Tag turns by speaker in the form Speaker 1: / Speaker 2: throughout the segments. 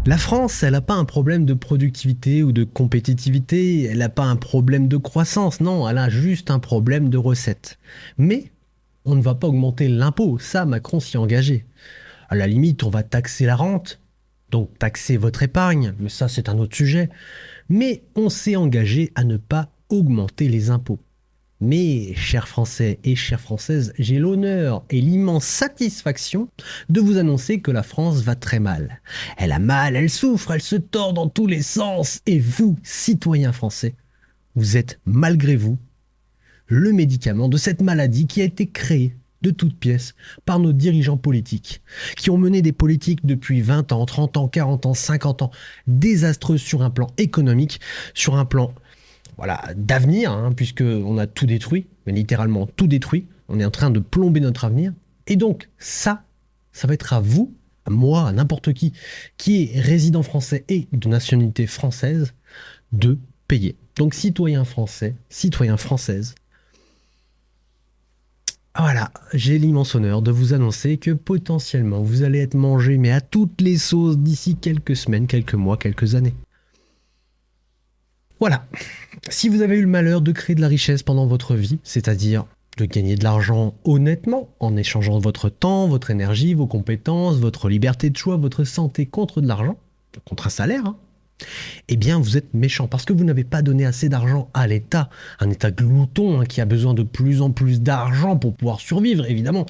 Speaker 1: La France, elle n'a pas un problème de productivité ou de compétitivité, elle n'a pas un problème de croissance, non, elle a juste un problème de recettes. Mais on ne va pas augmenter l'impôt, ça Macron s'y est engagé. À la limite, on va taxer la rente, donc taxer votre épargne, mais ça c'est un autre sujet. Mais on s'est engagé à ne pas augmenter les impôts. Mais, chers Français et chères Françaises, j'ai l'honneur et l'immense satisfaction de vous annoncer que la France va très mal. Elle a mal, elle souffre, elle se tord dans tous les sens. Et vous, citoyens français, vous êtes, malgré vous, le médicament de cette maladie qui a été créée de toutes pièces par nos dirigeants politiques, qui ont mené des politiques depuis 20 ans, 30 ans, 40 ans, 50 ans, désastreuses sur un plan économique, sur un plan d'avenir, puisqu'on a tout détruit, mais littéralement tout détruit. On est en train de plomber notre avenir. Et donc, ça va être à vous, à moi, à n'importe qui est résident français et de nationalité française, de payer. Donc, citoyens français, citoyens françaises, voilà, j'ai l'immense honneur de vous annoncer que potentiellement, vous allez être mangé, mais à toutes les sauces d'ici quelques semaines, quelques mois, quelques années. Voilà. Si vous avez eu le malheur de créer de la richesse pendant votre vie, c'est-à-dire de gagner de l'argent honnêtement en échangeant votre temps, votre énergie, vos compétences, votre liberté de choix, votre santé contre de l'argent, contre un salaire, eh bien vous êtes méchant parce que vous n'avez pas donné assez d'argent à l'État, un État glouton qui a besoin de plus en plus d'argent pour pouvoir survivre, évidemment.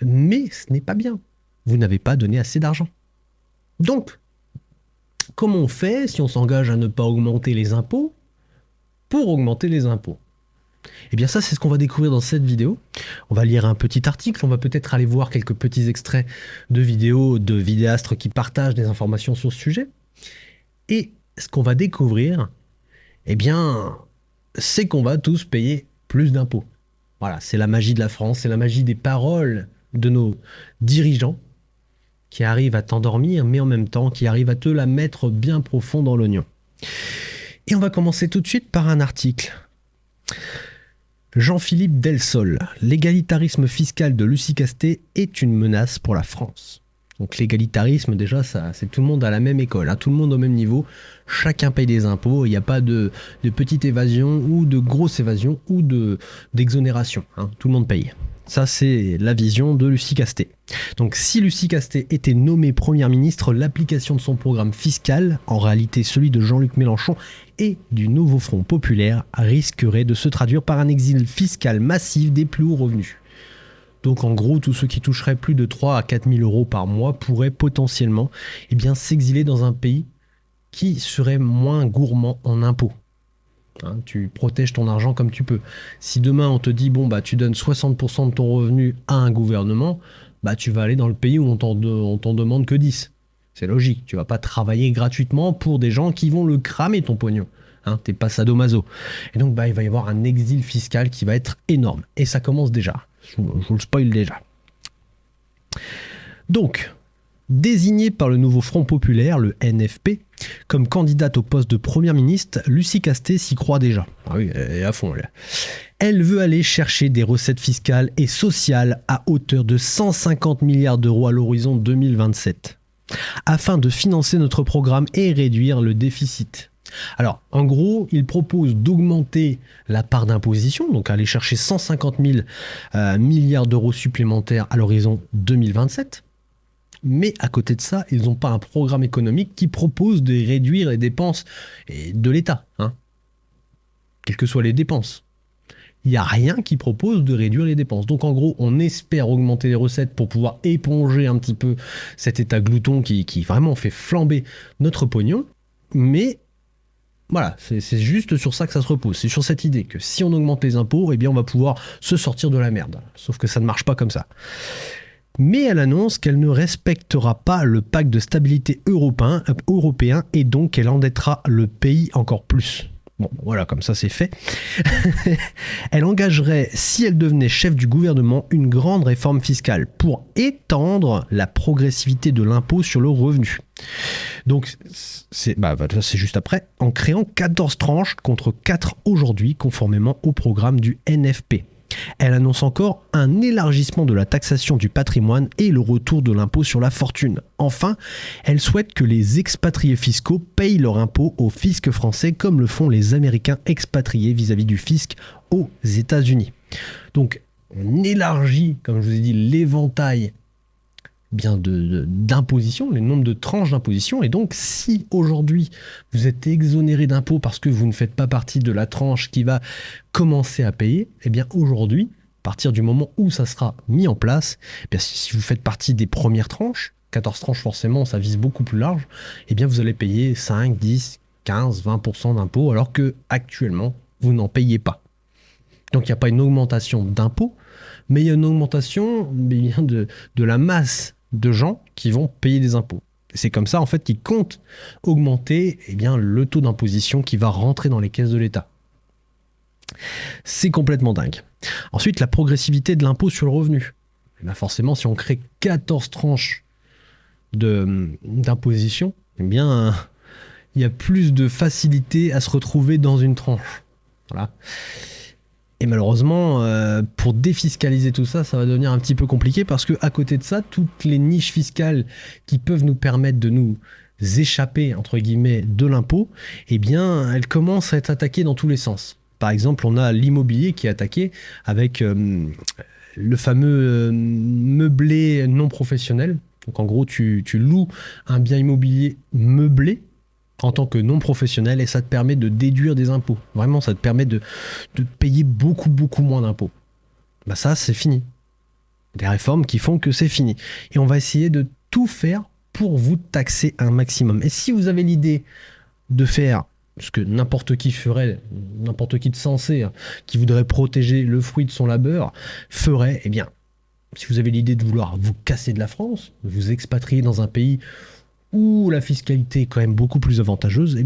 Speaker 1: Mais ce n'est pas bien. Vous n'avez pas donné assez d'argent. Donc, comment on fait si on s'engage à ne pas augmenter les impôts pour augmenter les impôts? Eh bien ça, c'est ce qu'on va découvrir dans cette vidéo. On va lire un petit article, on va peut-être aller voir quelques petits extraits de vidéos de vidéastes qui partagent des informations sur ce sujet. Et ce qu'on va découvrir, eh bien, c'est qu'on va tous payer plus d'impôts. Voilà, c'est la magie de la France, c'est la magie des paroles de nos dirigeants qui arrivent à t'endormir, mais en même temps qui arrivent à te la mettre bien profond dans l'oignon. Et on va commencer tout de suite par un article. Jean-Philippe Delsol, l'égalitarisme fiscal de Lucie Castet est une menace pour la France. Donc l'égalitarisme, déjà, ça, c'est tout le monde à la même école, tout le monde au même niveau, chacun paye des impôts, il n'y a pas de petite évasion ou de grosse évasion ou d'exonération, tout le monde paye. Ça, c'est la vision de Lucie Castet. Donc, si Lucie Castet était nommée première ministre, l'application de son programme fiscal, en réalité celui de Jean-Luc Mélenchon et du nouveau Front populaire, risquerait de se traduire par un exil fiscal massif des plus hauts revenus. Donc, en gros, tous ceux qui toucheraient plus de 3 à 4 000 euros par mois pourraient potentiellement s'exiler dans un pays qui serait moins gourmand en impôts. Tu protèges ton argent comme tu peux. Si demain on te dit tu donnes 60% de ton revenu à un gouvernement, tu vas aller dans le pays où on t'en demande que 10. C'est logique, tu vas pas travailler gratuitement pour des gens qui vont le cramer ton pognon. T'es pas sadomaso. Et donc il va y avoir un exil fiscal qui va être énorme. Et ça commence déjà. Je vous le spoil déjà. Donc, désignée par le nouveau Front populaire, le NFP, comme candidate au poste de première ministre, Lucie Castet s'y croit déjà. Ah oui, elle est à fond là. Elle veut aller chercher des recettes fiscales et sociales à hauteur de 150 milliards d'euros à l'horizon 2027, afin de financer notre programme et réduire le déficit. Alors, en gros, il propose d'augmenter la part d'imposition, donc aller chercher 150 000 milliards d'euros supplémentaires à l'horizon 2027. Mais à côté de ça, ils n'ont pas un programme économique qui propose de réduire les dépenses de l'État. Quelles que soient les dépenses. Il n'y a rien qui propose de réduire les dépenses. Donc en gros, on espère augmenter les recettes pour pouvoir éponger un petit peu cet État glouton qui vraiment fait flamber notre pognon. Mais voilà, c'est juste sur ça que ça se repose. C'est sur cette idée que si on augmente les impôts, on va pouvoir se sortir de la merde. Sauf que ça ne marche pas comme ça. Mais elle annonce qu'elle ne respectera pas le pacte de stabilité européen et donc elle endettera le pays encore plus. Bon, voilà, comme ça c'est fait. Elle engagerait, si elle devenait chef du gouvernement, une grande réforme fiscale pour étendre la progressivité de l'impôt sur le revenu. Donc, c'est juste après, en créant 14 tranches contre 4 aujourd'hui, conformément au programme du NFP. Elle annonce encore un élargissement de la taxation du patrimoine et le retour de l'impôt sur la fortune. Enfin, elle souhaite que les expatriés fiscaux payent leur impôt au fisc français comme le font les Américains expatriés vis-à-vis du fisc aux États-Unis. Donc, on élargit, comme je vous ai dit, l'éventail d'imposition, le nombre de tranches d'imposition. Et donc, si aujourd'hui, vous êtes exonéré d'impôts parce que vous ne faites pas partie de la tranche qui va commencer à payer, eh bien aujourd'hui, à partir du moment où ça sera mis en place, eh bien, si vous faites partie des premières tranches, 14 tranches forcément, ça vise beaucoup plus large, eh bien vous allez payer 5, 10, 15, 20% d'impôts, alors que actuellement, vous n'en payez pas. Donc il n'y a pas une augmentation d'impôts, mais il y a une augmentation de la masse de gens qui vont payer des impôts. C'est comme ça en fait qu'ils comptent augmenter le taux d'imposition qui va rentrer dans les caisses de l'État. C'est complètement dingue. Ensuite, la progressivité de l'impôt sur le revenu. Et bien forcément, si on crée 14 tranches d'imposition, il y a plus de facilité à se retrouver dans une tranche. Voilà. Et malheureusement, pour défiscaliser tout ça, ça va devenir un petit peu compliqué parce qu'à côté de ça, toutes les niches fiscales qui peuvent nous permettre de nous échapper, entre guillemets, de l'impôt, elles commencent à être attaquées dans tous les sens. Par exemple, on a l'immobilier qui est attaqué avec le fameux meublé non professionnel. Donc en gros, tu loues un bien immobilier meublé en tant que non professionnel et ça te permet de déduire des impôts. Vraiment, ça te permet de payer beaucoup moins d'impôts. Ça, c'est fini. Des réformes qui font que c'est fini. Et on va essayer de tout faire pour vous taxer un maximum. Et si vous avez l'idée de faire ce que n'importe qui ferait, n'importe qui de sensé, qui voudrait protéger le fruit de son labeur, ferait, si vous avez l'idée de vouloir vous casser de la France, vous expatrier dans un pays où la fiscalité est quand même beaucoup plus avantageuse,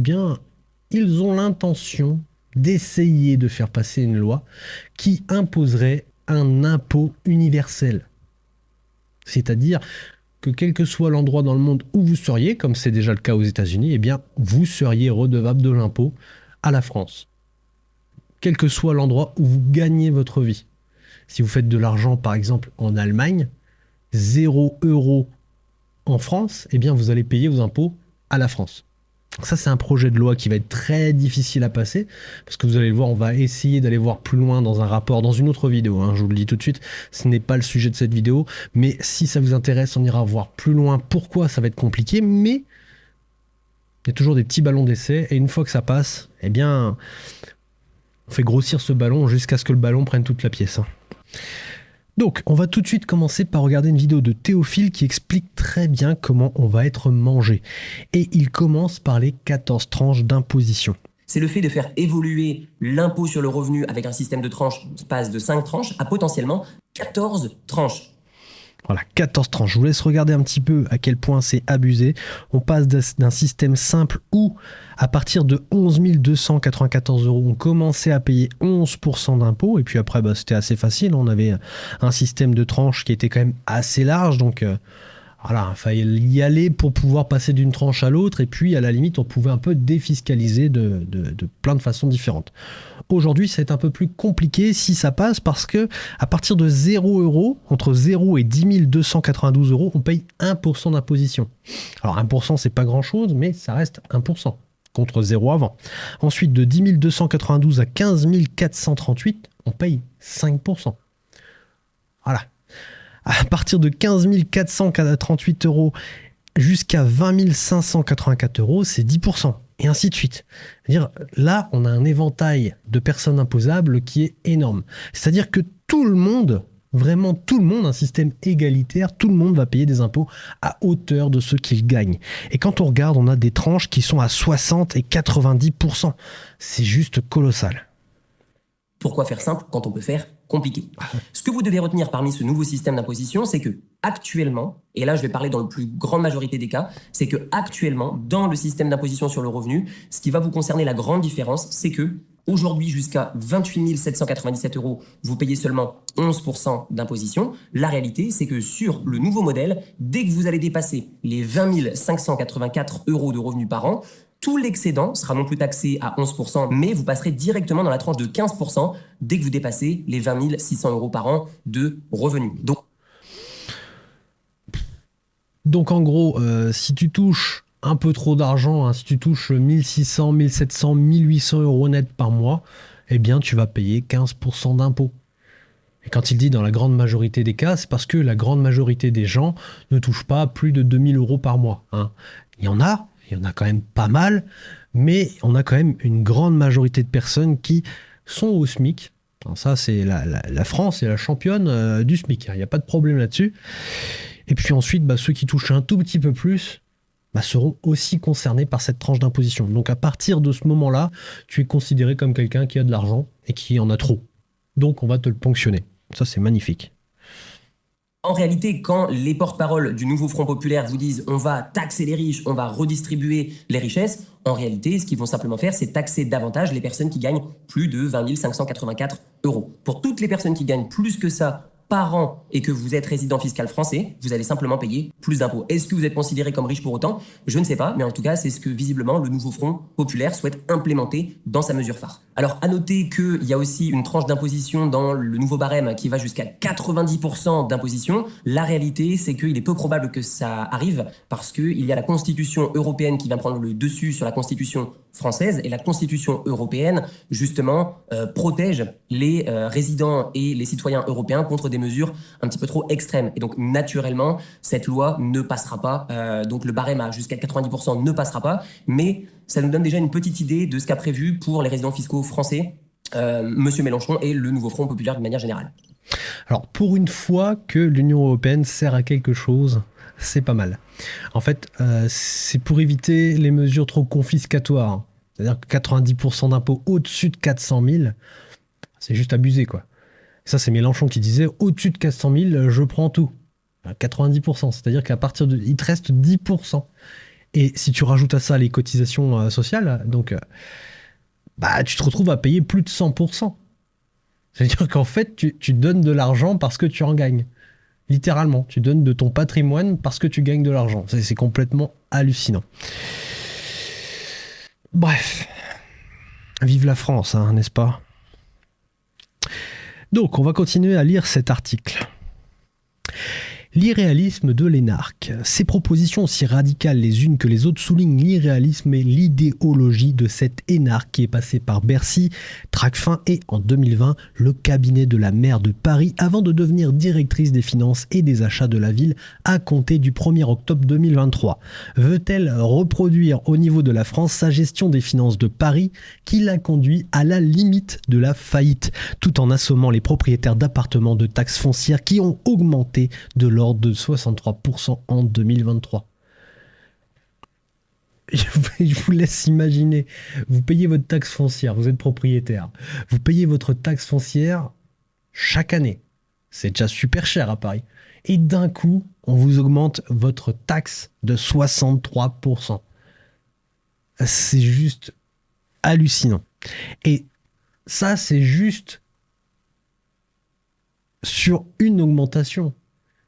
Speaker 1: ils ont l'intention d'essayer de faire passer une loi qui imposerait un impôt universel. C'est-à-dire que quel que soit l'endroit dans le monde où vous seriez, comme c'est déjà le cas aux États-Unis, vous seriez redevable de l'impôt à la France. Quel que soit l'endroit où vous gagnez votre vie. Si vous faites de l'argent, par exemple, en Allemagne, 0 € en France, vous allez payer vos impôts à la France. Ça, c'est un projet de loi qui va être très difficile à passer, parce que vous allez le voir, on va essayer d'aller voir plus loin dans un rapport, dans une autre vidéo, je vous le dis tout de suite, ce n'est pas le sujet de cette vidéo, mais si ça vous intéresse, on ira voir plus loin pourquoi ça va être compliqué, mais il y a toujours des petits ballons d'essai, et une fois que ça passe, on fait grossir ce ballon jusqu'à ce que le ballon prenne toute la pièce. Donc, on va tout de suite commencer par regarder une vidéo de Théophile qui explique très bien comment on va être mangé. Et il commence par les 14 tranches d'imposition.
Speaker 2: C'est le fait de faire évoluer l'impôt sur le revenu avec un système de tranches qui passe de 5 tranches à potentiellement 14 tranches.
Speaker 1: Voilà, 14 tranches. Je vous laisse regarder un petit peu à quel point c'est abusé. On passe d'un système simple où, à partir de 11 294 €, on commençait à payer 11% d'impôts. Et puis après, c'était assez facile. On avait un système de tranches qui était quand même assez large. Donc, il fallait y aller pour pouvoir passer d'une tranche à l'autre. Et puis, à la limite, on pouvait un peu défiscaliser de plein de façons différentes. Aujourd'hui, ça va être un peu plus compliqué si ça passe parce que à partir de 0 €, entre 0 et 10 292 €, on paye 1% d'imposition. Alors 1%, c'est pas grand-chose, mais ça reste 1% contre 0 avant. Ensuite, de 10 292 à 15 438, on paye 5%. Voilà. À partir de 15 438 € jusqu'à 20 584 €, c'est 10%. Et ainsi de suite. C'est-à-dire, là, on a un éventail de personnes imposables qui est énorme. C'est-à-dire que tout le monde, vraiment tout le monde, un système égalitaire, tout le monde va payer des impôts à hauteur de ce qu'il gagne. Et quand on regarde, on a des tranches qui sont à 60 et 90%. C'est juste colossal.
Speaker 2: Pourquoi faire simple quand on peut faire compliqué? Ce que vous devez retenir parmi ce nouveau système d'imposition, c'est que actuellement, et là je vais parler dans la plus grande majorité des cas, c'est que actuellement, dans le système d'imposition sur le revenu, ce qui va vous concerner, la grande différence, c'est que aujourd'hui, jusqu'à 28 797 €, vous payez seulement 11% d'imposition. La réalité, c'est que sur le nouveau modèle, dès que vous allez dépasser les 20 584 € de revenus par an, Tout l'excédent sera non plus taxé à 11%, mais vous passerez directement dans la tranche de 15% dès que vous dépassez les 20 600 euros par an de revenus.
Speaker 1: Donc en gros, si tu touches un peu trop d'argent, si tu touches 1600, 1700, 1800 euros net par mois, eh bien tu vas payer 15% d'impôts. Et quand il dit dans la grande majorité des cas, c'est parce que la grande majorité des gens ne touchent pas plus de 2000 euros par mois. Il y en a quand même pas mal, mais on a quand même une grande majorité de personnes qui sont au SMIC. Alors ça, c'est la France est la championne du SMIC, il n'y a pas de problème là-dessus. Et puis ensuite, ceux qui touchent un tout petit peu plus seront aussi concernés par cette tranche d'imposition. Donc à partir de ce moment-là, tu es considéré comme quelqu'un qui a de l'argent et qui en a trop. Donc on va te le ponctionner. Ça, c'est magnifique.
Speaker 2: En réalité, quand les porte-paroles du nouveau Front populaire vous disent on va taxer les riches, on va redistribuer les richesses, en réalité, ce qu'ils vont simplement faire, c'est taxer davantage les personnes qui gagnent plus de 20 584 euros. Pour toutes les personnes qui gagnent plus que ça par an et que vous êtes résident fiscal français, vous allez simplement payer plus d'impôts. Est-ce que vous êtes considéré comme riche pour autant ? Je ne sais pas, mais en tout cas, c'est ce que visiblement le nouveau Front populaire souhaite implémenter dans sa mesure phare. Alors, à noter qu'il y a aussi une tranche d'imposition dans le nouveau barème qui va jusqu'à 90% d'imposition. La réalité, c'est qu'il est peu probable que ça arrive parce qu'il y a la Constitution européenne qui vient prendre le dessus sur la Constitution française et la Constitution européenne, justement, protège les résidents et les citoyens européens contre des mesures un petit peu trop extrêmes. Et donc, naturellement, cette loi ne passera pas. Donc, le barème à jusqu'à 90% ne passera pas. Mais ça nous donne déjà une petite idée de ce qu'a prévu pour les résidents fiscaux français, Monsieur Mélenchon et le nouveau Front populaire de manière générale.
Speaker 1: Alors, pour une fois que l'Union européenne sert à quelque chose, c'est pas mal. En fait, c'est pour éviter les mesures trop confiscatoires. C'est-à-dire que 90% d'impôts au-dessus de 400 000, c'est juste abusé, quoi. Ça, c'est Mélenchon qui disait « Au-dessus de 400 000, je prends tout ». 90%, c'est-à-dire qu'à partir de... Il te reste 10%. Et si tu rajoutes à ça les cotisations sociales, donc tu te retrouves à payer plus de 100%. C'est-à-dire qu'en fait, tu donnes de l'argent parce que tu en gagnes. Littéralement, tu donnes de ton patrimoine parce que tu gagnes de l'argent. C'est complètement hallucinant. Bref, vive la France, n'est-ce pas ? Donc, on va continuer à lire cet article. L'irréalisme de l'énarque. Ces propositions aussi radicales les unes que les autres soulignent l'irréalisme et l'idéologie de cette énarque qui est passée par Bercy, Tracfin et, en 2020, le cabinet de la maire de Paris avant de devenir directrice des finances et des achats de la ville à compter du 1er octobre 2023. Veut-elle reproduire au niveau de la France sa gestion des finances de Paris qui l'a conduit à la limite de la faillite, tout en assommant les propriétaires d'appartements de taxes foncières qui ont augmenté de l'ordre de 63% en 2023. Je vous laisse imaginer, vous payez votre taxe foncière, vous êtes propriétaire, vous payez votre taxe foncière chaque année. C'est déjà super cher à Paris. Et d'un coup, on vous augmente votre taxe de 63%. C'est juste hallucinant. Et ça, c'est juste sur une augmentation.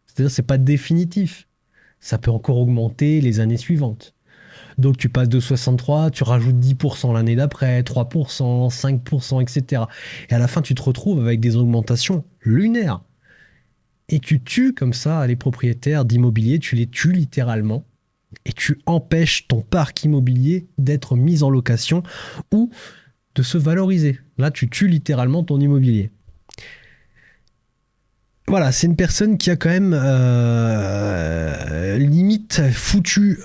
Speaker 1: C'est-à-dire que ce n'est pas définitif. Ça peut encore augmenter les années suivantes. Donc tu passes de 63, tu rajoutes 10% l'année d'après, 3%, 5%, etc. Et à la fin, tu te retrouves avec des augmentations lunaires. Et tu tues comme ça les propriétaires d'immobilier, tu les tues littéralement. Et tu empêches ton parc immobilier d'être mis en location ou de se valoriser. Là, tu tues littéralement ton immobilier. Voilà, c'est une personne qui a quand même limite foutu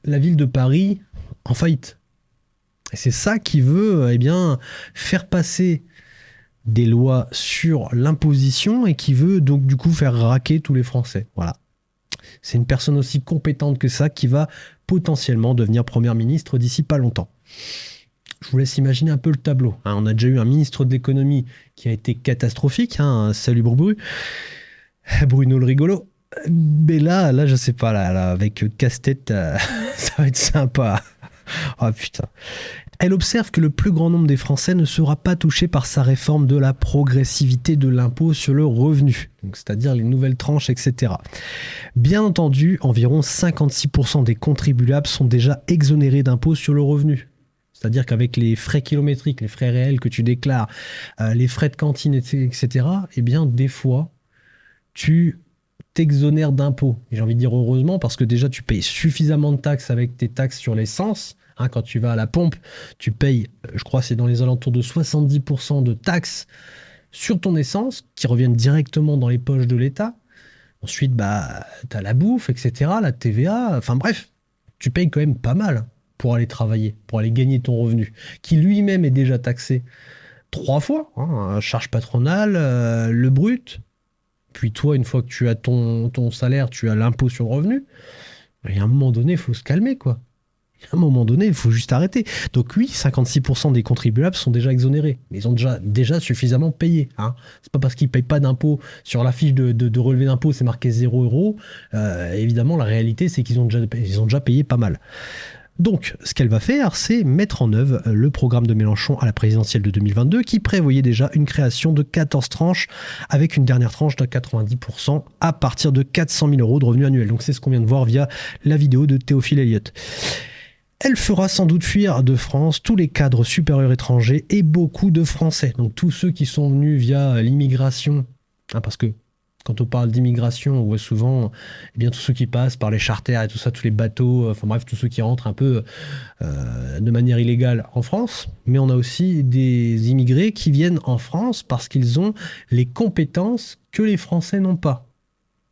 Speaker 1: la ville de Paris en faillite. Et c'est ça qui veut faire passer des lois sur l'imposition et qui veut donc du coup faire raquer tous les Français. Voilà. C'est une personne aussi compétente que ça qui va potentiellement devenir première ministre d'ici pas longtemps. Je vous laisse imaginer un peu le tableau. On a déjà eu un ministre de l'économie qui a été catastrophique. Salut Boubru. Bruno le rigolo. Mais là, je sais pas, là avec casse-tête, ça va être sympa. Oh putain. Elle observe que le plus grand nombre des Français ne sera pas touché par sa réforme de la progressivité de l'impôt sur le revenu, donc c'est-à-dire les nouvelles tranches, etc. Bien entendu, environ 56% des contribuables sont déjà exonérés d'impôt sur le revenu. C'est-à-dire qu'avec les frais kilométriques, les frais réels que tu déclares, les frais de cantine, etc., eh bien, des fois, tu t'exonères d'impôts. Et j'ai envie de dire heureusement, parce que déjà, tu payes suffisamment de taxes avec tes taxes sur l'essence. Hein, quand tu vas à la pompe, tu payes, je crois, c'est dans les alentours de 70% de taxes sur ton essence, qui reviennent directement dans les poches de l'État. Ensuite, bah, tu as la bouffe, etc., la TVA. Enfin bref, tu payes quand même pas mal pour aller travailler, pour aller gagner ton revenu, qui lui-même est déjà taxé 3 fois, hein, charge patronale, le brut, puis toi, une fois que tu as ton salaire, tu as l'impôt sur le revenu. Et à un moment donné, il faut se calmer, quoi. À un moment donné, il faut juste arrêter. Donc oui, 56% des contribuables sont déjà exonérés, mais ils ont déjà suffisamment payé. Hein. C'est pas parce qu'ils ne payent pas d'impôt sur la fiche de relevé d'impôt, c'est marqué 0 euros. Évidemment, la réalité, c'est qu'ils ont déjà payé pas mal. Donc, ce qu'elle va faire, c'est mettre en œuvre le programme de Mélenchon à la présidentielle de 2022 qui prévoyait déjà une création de 14 tranches avec une dernière tranche de 90% à partir de 400 000 euros de revenus annuels. Donc, c'est ce qu'on vient de voir via la vidéo de Théophile Elliott. Elle fera sans doute fuir de France tous les cadres supérieurs étrangers et beaucoup de Français. Donc, tous ceux qui sont venus via l'immigration, hein, parce que quand on parle d'immigration, on voit souvent eh bien, tous ceux qui passent par les charters et tout ça, tous les bateaux, enfin bref, tous ceux qui rentrent un peu de manière illégale en France. Mais on a aussi des immigrés qui viennent en France parce qu'ils ont les compétences que les Français n'ont pas.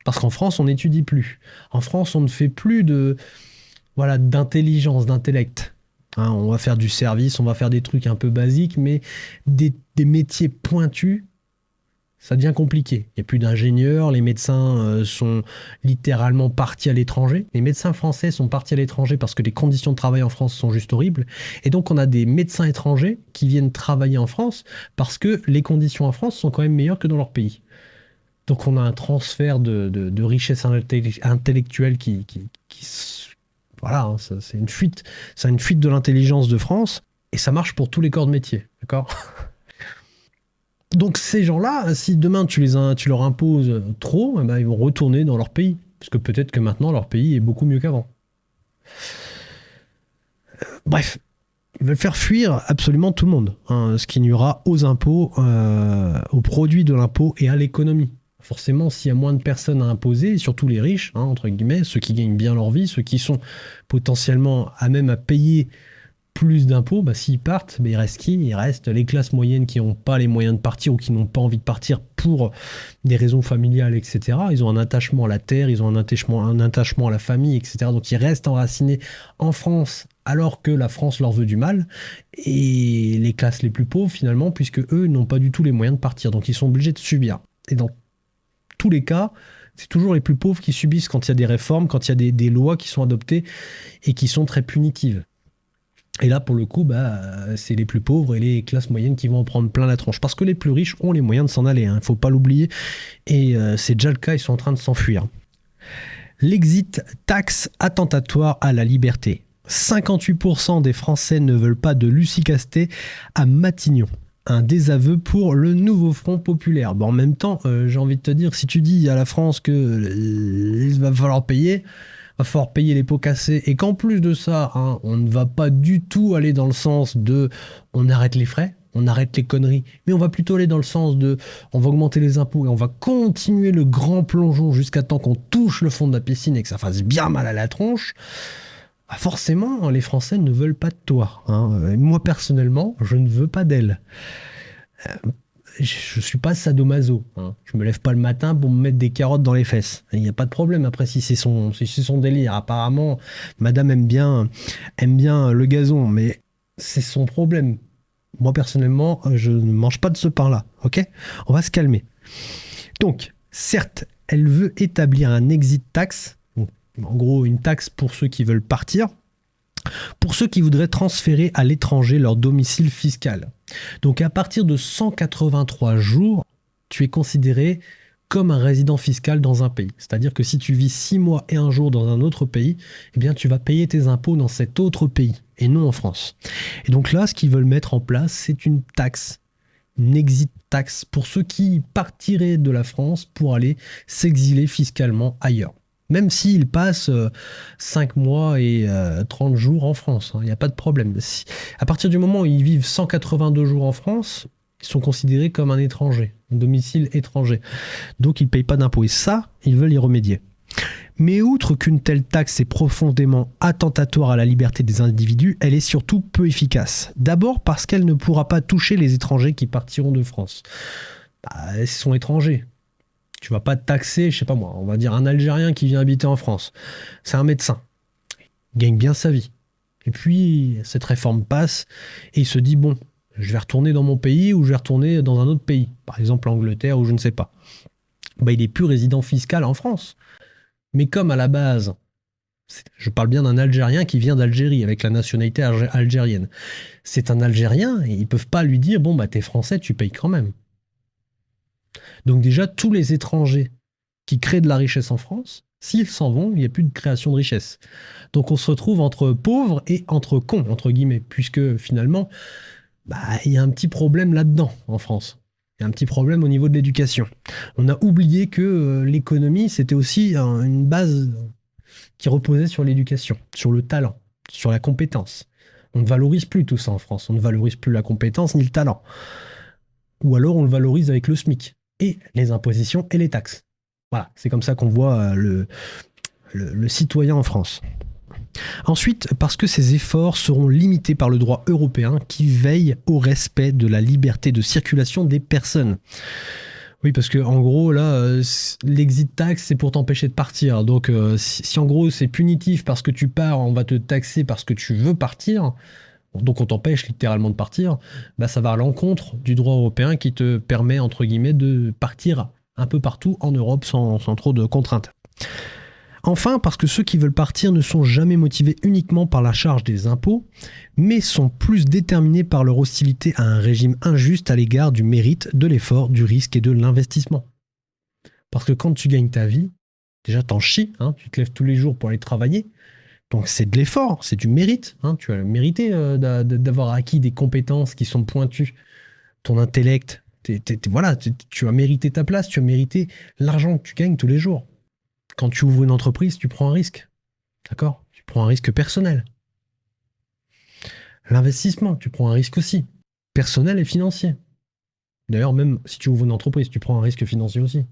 Speaker 1: Parce qu'en France, on n'étudie plus. En France, on ne fait plus d'intelligence, d'intellect. Hein, on va faire du service, on va faire des trucs un peu basiques, mais des métiers pointus, ça devient compliqué. Il n'y a plus d'ingénieurs, les médecins sont littéralement partis à l'étranger. Les médecins français sont partis à l'étranger parce que les conditions de travail en France sont juste horribles. Et donc on a des médecins étrangers qui viennent travailler en France parce que les conditions en France sont quand même meilleures que dans leur pays. Donc on a un transfert de richesse intellectuelle qui voilà, hein, c'est une fuite de l'intelligence de France. Et ça marche pour tous les corps de métier, d'accord ? Donc ces gens-là, si demain tu leur imposes trop, eh ben, ils vont retourner dans leur pays. Parce que peut-être que maintenant leur pays est beaucoup mieux qu'avant. Bref, ils veulent faire fuir absolument tout le monde. Hein, ce qui nuira aux impôts, aux produits de l'impôt et à l'économie. Forcément, s'il y a moins de personnes à imposer, surtout les riches, hein, entre guillemets, ceux qui gagnent bien leur vie, ceux qui sont potentiellement à même à payer plus d'impôts, bah, s'ils partent, bah, il reste qui ? Il reste les classes moyennes qui n'ont pas les moyens de partir ou qui n'ont pas envie de partir pour des raisons familiales, etc. Ils ont un attachement à la terre, ils ont un attachement à la famille, etc. Donc ils restent enracinés en France alors que la France leur veut du mal. Et les classes les plus pauvres, finalement, puisque eux n'ont pas du tout les moyens de partir. Donc ils sont obligés de subir. Et dans tous les cas, c'est toujours les plus pauvres qui subissent quand il y a des réformes, quand il y a des lois qui sont adoptées et qui sont très punitives. Et là, pour le coup, c'est les plus pauvres et les classes moyennes qui vont en prendre plein la tronche. Parce que les plus riches ont les moyens de s'en aller, hein, il ne faut pas l'oublier. Et c'est déjà le cas, ils sont en train de s'enfuir. L'exit tax attentatoire à la liberté. 58% des Français ne veulent pas de Lucie Castet à Matignon. Un désaveu pour le nouveau Front populaire. Bon, en même temps, j'ai envie de te dire, si tu dis à la France qu'il va falloir payer les pots cassés et qu'en plus de ça, hein, on ne va pas du tout aller dans le sens de on arrête les frais, on arrête les conneries, mais on va plutôt aller dans le sens de on va augmenter les impôts et on va continuer le grand plongeon jusqu'à temps qu'on touche le fond de la piscine et que ça fasse bien mal à la tronche. Forcément, les Français ne veulent pas de toi. Hein. Moi, personnellement, je ne veux pas d'elle. Je ne suis pas sadomaso. Hein. Je ne me lève pas le matin pour me mettre des carottes dans les fesses. Il n'y a pas de problème. Après, si c'est son délire. Apparemment, madame aime bien le gazon, mais c'est son problème. Moi, personnellement, je ne mange pas de ce pain-là. Ok ? On va se calmer. Donc, certes, elle veut établir un exit tax. En gros, une taxe pour ceux qui veulent partir, pour ceux qui voudraient transférer à l'étranger leur domicile fiscal. Donc à partir de 183 jours, tu es considéré comme un résident fiscal dans un pays. C'est-à-dire que si tu vis 6 mois et 1 jour dans un autre pays, eh bien tu vas payer tes impôts dans cet autre pays et non en France. Et donc là, ce qu'ils veulent mettre en place, c'est une taxe, une exit tax pour ceux qui partiraient de la France pour aller s'exiler fiscalement ailleurs. Même s'ils passent 5 mois et 30 jours en France, il n'y a pas de problème. À partir du moment où ils vivent 182 jours en France, ils sont considérés comme un étranger, un domicile étranger. Donc ils ne payent pas d'impôts. Et ça, ils veulent y remédier. Mais outre qu'une telle taxe est profondément attentatoire à la liberté des individus, elle est surtout peu efficace. D'abord parce qu'elle ne pourra pas toucher les étrangers qui partiront de France. Ils sont étrangers. Tu vas pas taxer, je sais pas moi, on va dire un Algérien qui vient habiter en France. C'est un médecin. Il gagne bien sa vie. Et puis, cette réforme passe et il se dit, bon, je vais retourner dans mon pays ou je vais retourner dans un autre pays. Par exemple, l'Angleterre ou je ne sais pas. Il n'est plus résident fiscal en France. Mais comme à la base, je parle bien d'un Algérien qui vient d'Algérie avec la nationalité algérienne. C'est un Algérien et ils peuvent pas lui dire, bon, t'es français, tu payes quand même. Donc déjà, tous les étrangers qui créent de la richesse en France, s'ils s'en vont, il n'y a plus de création de richesse. Donc on se retrouve entre pauvres et entre cons, entre guillemets, puisque finalement, il y a un petit problème là-dedans en France. Il y a un petit problème au niveau de l'éducation. On a oublié que l'économie, c'était aussi une base qui reposait sur l'éducation, sur le talent, sur la compétence. On ne valorise plus tout ça en France. On ne valorise plus la compétence ni le talent. Ou alors on le valorise avec le SMIC et les impositions et les taxes. Voilà, c'est comme ça qu'on voit le citoyen en France. Ensuite, parce que ces efforts seront limités par le droit européen qui veille au respect de la liberté de circulation des personnes. Oui, parce que en gros, là, l'exit tax, c'est pour t'empêcher de partir. Donc, si en gros, c'est punitif parce que tu pars, on va te taxer parce que tu veux partir, donc on t'empêche littéralement de partir, ça va à l'encontre du droit européen qui te permet, entre guillemets, de partir un peu partout en Europe sans trop de contraintes. Enfin, parce que ceux qui veulent partir ne sont jamais motivés uniquement par la charge des impôts, mais sont plus déterminés par leur hostilité à un régime injuste à l'égard du mérite, de l'effort, du risque et de l'investissement. Parce que quand tu gagnes ta vie, déjà t'en chies, tu te lèves tous les jours pour aller travailler, donc c'est de l'effort, c'est du mérite. Tu as mérité d'avoir acquis des compétences qui sont pointues, ton intellect, tu as mérité ta place, tu as mérité l'argent que tu gagnes tous les jours. Quand tu ouvres une entreprise, tu prends un risque. D'accord ? Tu prends un risque personnel. L'investissement, tu prends un risque aussi. Personnel et financier. D'ailleurs, même si tu ouvres une entreprise, tu prends un risque financier aussi.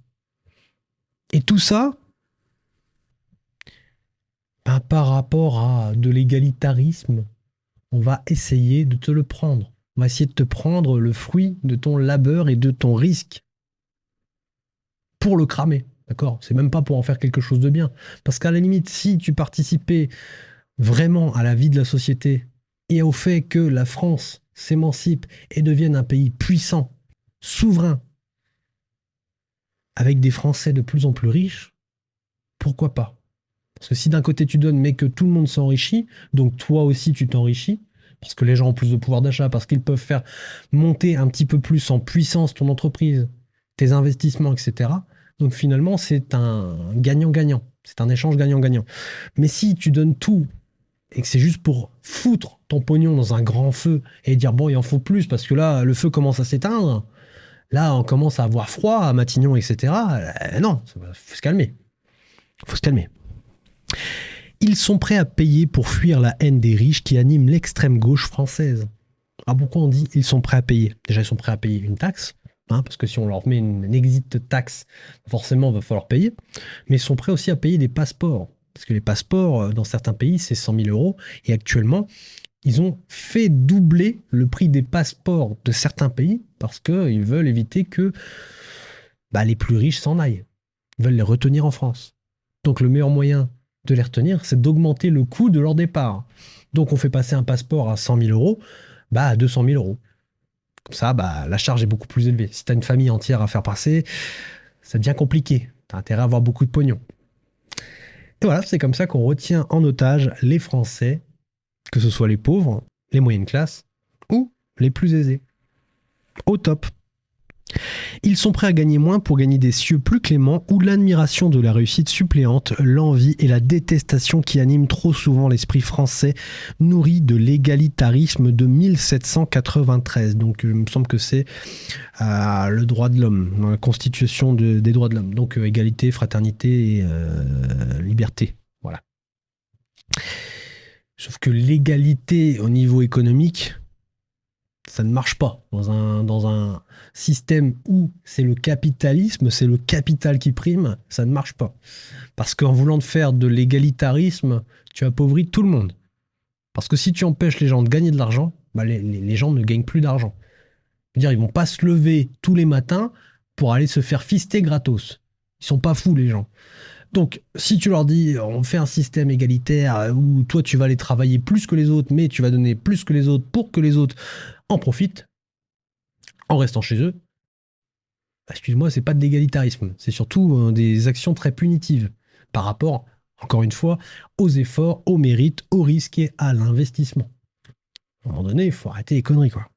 Speaker 1: Et tout ça, par rapport à de l'égalitarisme, on va essayer de te le prendre. On va essayer de te prendre le fruit de ton labeur et de ton risque pour le cramer. D'accord ? C'est même pas pour en faire quelque chose de bien. Parce qu'à la limite, si tu participais vraiment à la vie de la société et au fait que la France s'émancipe et devienne un pays puissant, souverain, avec des Français de plus en plus riches, pourquoi pas ? Parce que si d'un côté tu donnes mais que tout le monde s'enrichit, donc toi aussi tu t'enrichis, parce que les gens ont plus de pouvoir d'achat, parce qu'ils peuvent faire monter un petit peu plus en puissance ton entreprise, tes investissements, etc., donc finalement, c'est un gagnant-gagnant. C'est un échange gagnant-gagnant. Mais si tu donnes tout et que c'est juste pour foutre ton pognon dans un grand feu et dire, bon, il en faut plus parce que là, le feu commence à s'éteindre, là, on commence à avoir froid à Matignon, etc. Non, il faut se calmer. Il faut se calmer. Ils sont prêts à payer pour fuir la haine des riches qui anime l'extrême gauche française. Pourquoi on dit ils sont prêts à payer ? Déjà, ils sont prêts à payer une taxe. Parce que si on leur met une exit tax, forcément, il va falloir payer. Mais ils sont prêts aussi à payer des passeports. Parce que les passeports, dans certains pays, c'est 100 000 €. Et actuellement, ils ont fait doubler le prix des passeports de certains pays parce qu'ils veulent éviter que les plus riches s'en aillent. Ils veulent les retenir en France. Donc le meilleur moyen de les retenir, c'est d'augmenter le coût de leur départ. Donc on fait passer un passeport à 100 000 € à 200 000 €. Comme ça, la charge est beaucoup plus élevée. Si tu as une famille entière à faire passer, ça devient compliqué. Tu as intérêt à avoir beaucoup de pognon. Et voilà, c'est comme ça qu'on retient en otage les Français, que ce soit les pauvres, les moyennes classes ou les plus aisés. Au top. Ils sont prêts à gagner moins pour gagner des cieux plus cléments où l'admiration de la réussite suppléante, l'envie et la détestation qui animent trop souvent l'esprit français, nourri de l'égalitarisme de 1793. Donc il me semble que c'est le droit de l'homme, dans la constitution des droits de l'homme. Donc égalité, fraternité et liberté. Voilà. Sauf que l'égalité au niveau économique, ça ne marche pas. Dans un système où c'est le capitalisme, c'est le capital qui prime, ça ne marche pas. Parce qu'en voulant faire de l'égalitarisme, tu appauvris tout le monde. Parce que si tu empêches les gens de gagner de l'argent, bah les gens ne gagnent plus d'argent. C'est-à-dire, ils vont pas se lever tous les matins pour aller se faire fister gratos. Ils sont pas fous, les gens. Donc, si tu leur dis, on fait un système égalitaire où toi, tu vas aller travailler plus que les autres, mais tu vas donner plus que les autres pour que les autres en profitent, en restant chez eux, bah, excuse-moi, c'est pas de l'égalitarisme. C'est surtout des actions très punitives par rapport, encore une fois, aux efforts, au mérite, au risque et à l'investissement. À un moment donné, il faut arrêter les conneries, quoi.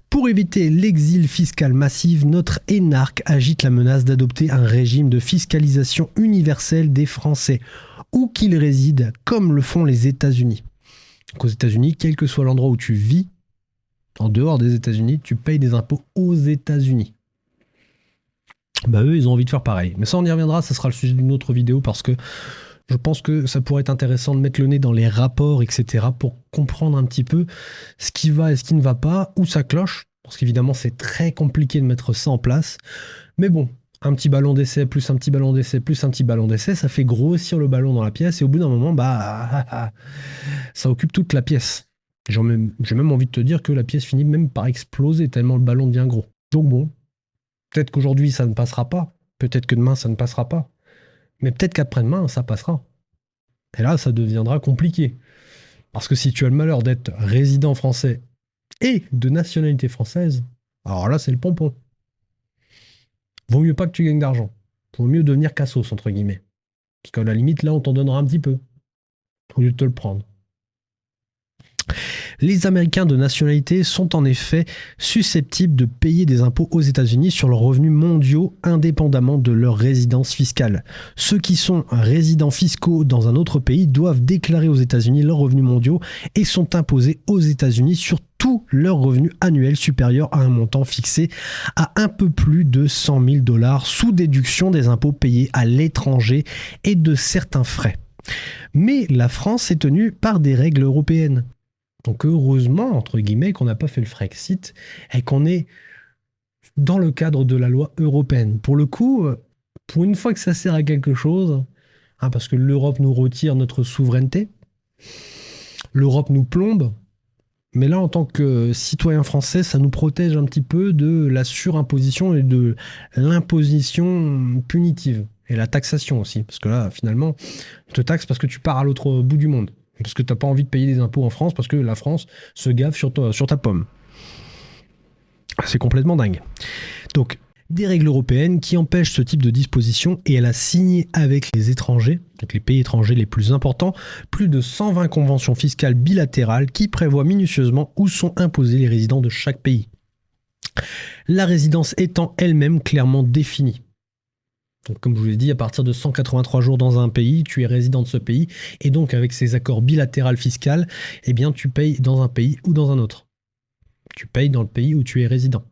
Speaker 1: Pour éviter l'exil fiscal massif, notre énarque agite la menace d'adopter un régime de fiscalisation universelle des Français, où qu'ils résident, comme le font les États-Unis. Donc aux États-Unis, quel que soit l'endroit où tu vis, en dehors des États-Unis, tu payes des impôts aux États-Unis. Bah eux, ils ont envie de faire pareil. Mais ça, on y reviendra, ça sera le sujet d'une autre vidéo, parce que je pense que ça pourrait être intéressant de mettre le nez dans les rapports, etc., pour comprendre un petit peu ce qui va et ce qui ne va pas, où ça cloche, parce qu'évidemment, c'est très compliqué de mettre ça en place. Mais bon, un petit ballon d'essai, plus un petit ballon d'essai, plus un petit ballon d'essai, ça fait grossir le ballon dans la pièce, et au bout d'un moment, ça occupe toute la pièce. J'ai même envie de te dire que la pièce finit même par exploser, tellement le ballon devient gros. Donc bon, peut-être qu'aujourd'hui, ça ne passera pas, peut-être que demain, ça ne passera pas. Mais peut-être qu'après-demain, ça passera. Et là, ça deviendra compliqué. Parce que si tu as le malheur d'être résident français et de nationalité française, alors là, c'est le pompon. Vaut mieux pas que tu gagnes d'argent. Vaut mieux devenir cassos, entre guillemets. Parce qu'à la limite, là, on t'en donnera un petit peu. Au lieu de te le prendre. Les Américains de nationalité sont en effet susceptibles de payer des impôts aux États-Unis sur leurs revenus mondiaux indépendamment de leur résidence fiscale. Ceux qui sont résidents fiscaux dans un autre pays doivent déclarer aux États-Unis leurs revenus mondiaux et sont imposés aux États-Unis sur tous leurs revenus annuels supérieurs à un montant fixé à un peu plus de 100 000 $ sous déduction des impôts payés à l'étranger et de certains frais. Mais la France est tenue par des règles européennes. Donc heureusement, entre guillemets, qu'on n'a pas fait le Frexit et qu'on est dans le cadre de la loi européenne. Pour le coup, pour une fois que ça sert à quelque chose, parce que l'Europe nous retire notre souveraineté, l'Europe nous plombe, mais là, en tant que citoyen français, ça nous protège un petit peu de la surimposition et de l'imposition punitive. Et la taxation aussi, parce que là, finalement, on te taxe parce que tu pars à l'autre bout du monde. Parce que tu n'as pas envie de payer des impôts en France, parce que la France se gave sur ta pomme. C'est complètement dingue. Donc, des règles européennes qui empêchent ce type de disposition, et elle a signé avec les étrangers, donc les pays étrangers les plus importants, plus de 120 conventions fiscales bilatérales qui prévoient minutieusement où sont imposés les résidents de chaque pays. La résidence étant elle-même clairement définie. Donc, comme je vous l'ai dit, à partir de 183 jours dans un pays, tu es résident de ce pays. Et donc, avec ces accords bilatéraux fiscaux, eh bien, tu payes dans un pays ou dans un autre. Tu payes dans le pays où tu es résident.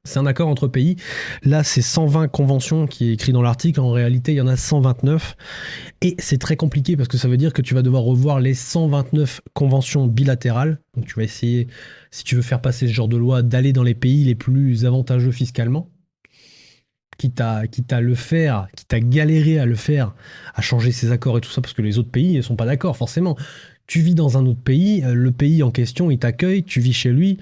Speaker 1: C'est un accord entre pays. Là, c'est 120 conventions qui est écrit dans l'article. En réalité, il y en a 129. Et c'est très compliqué parce que ça veut dire que tu vas devoir revoir les 129 conventions bilatérales. Donc, tu vas essayer, si tu veux faire passer ce genre de loi, d'aller dans les pays les plus avantageux fiscalement. Quitte à le faire, quitte à galérer à le faire, à changer ses accords et tout ça, parce que les autres pays ne sont pas d'accord, forcément. Tu vis dans un autre pays, le pays en question, il t'accueille, tu vis chez lui,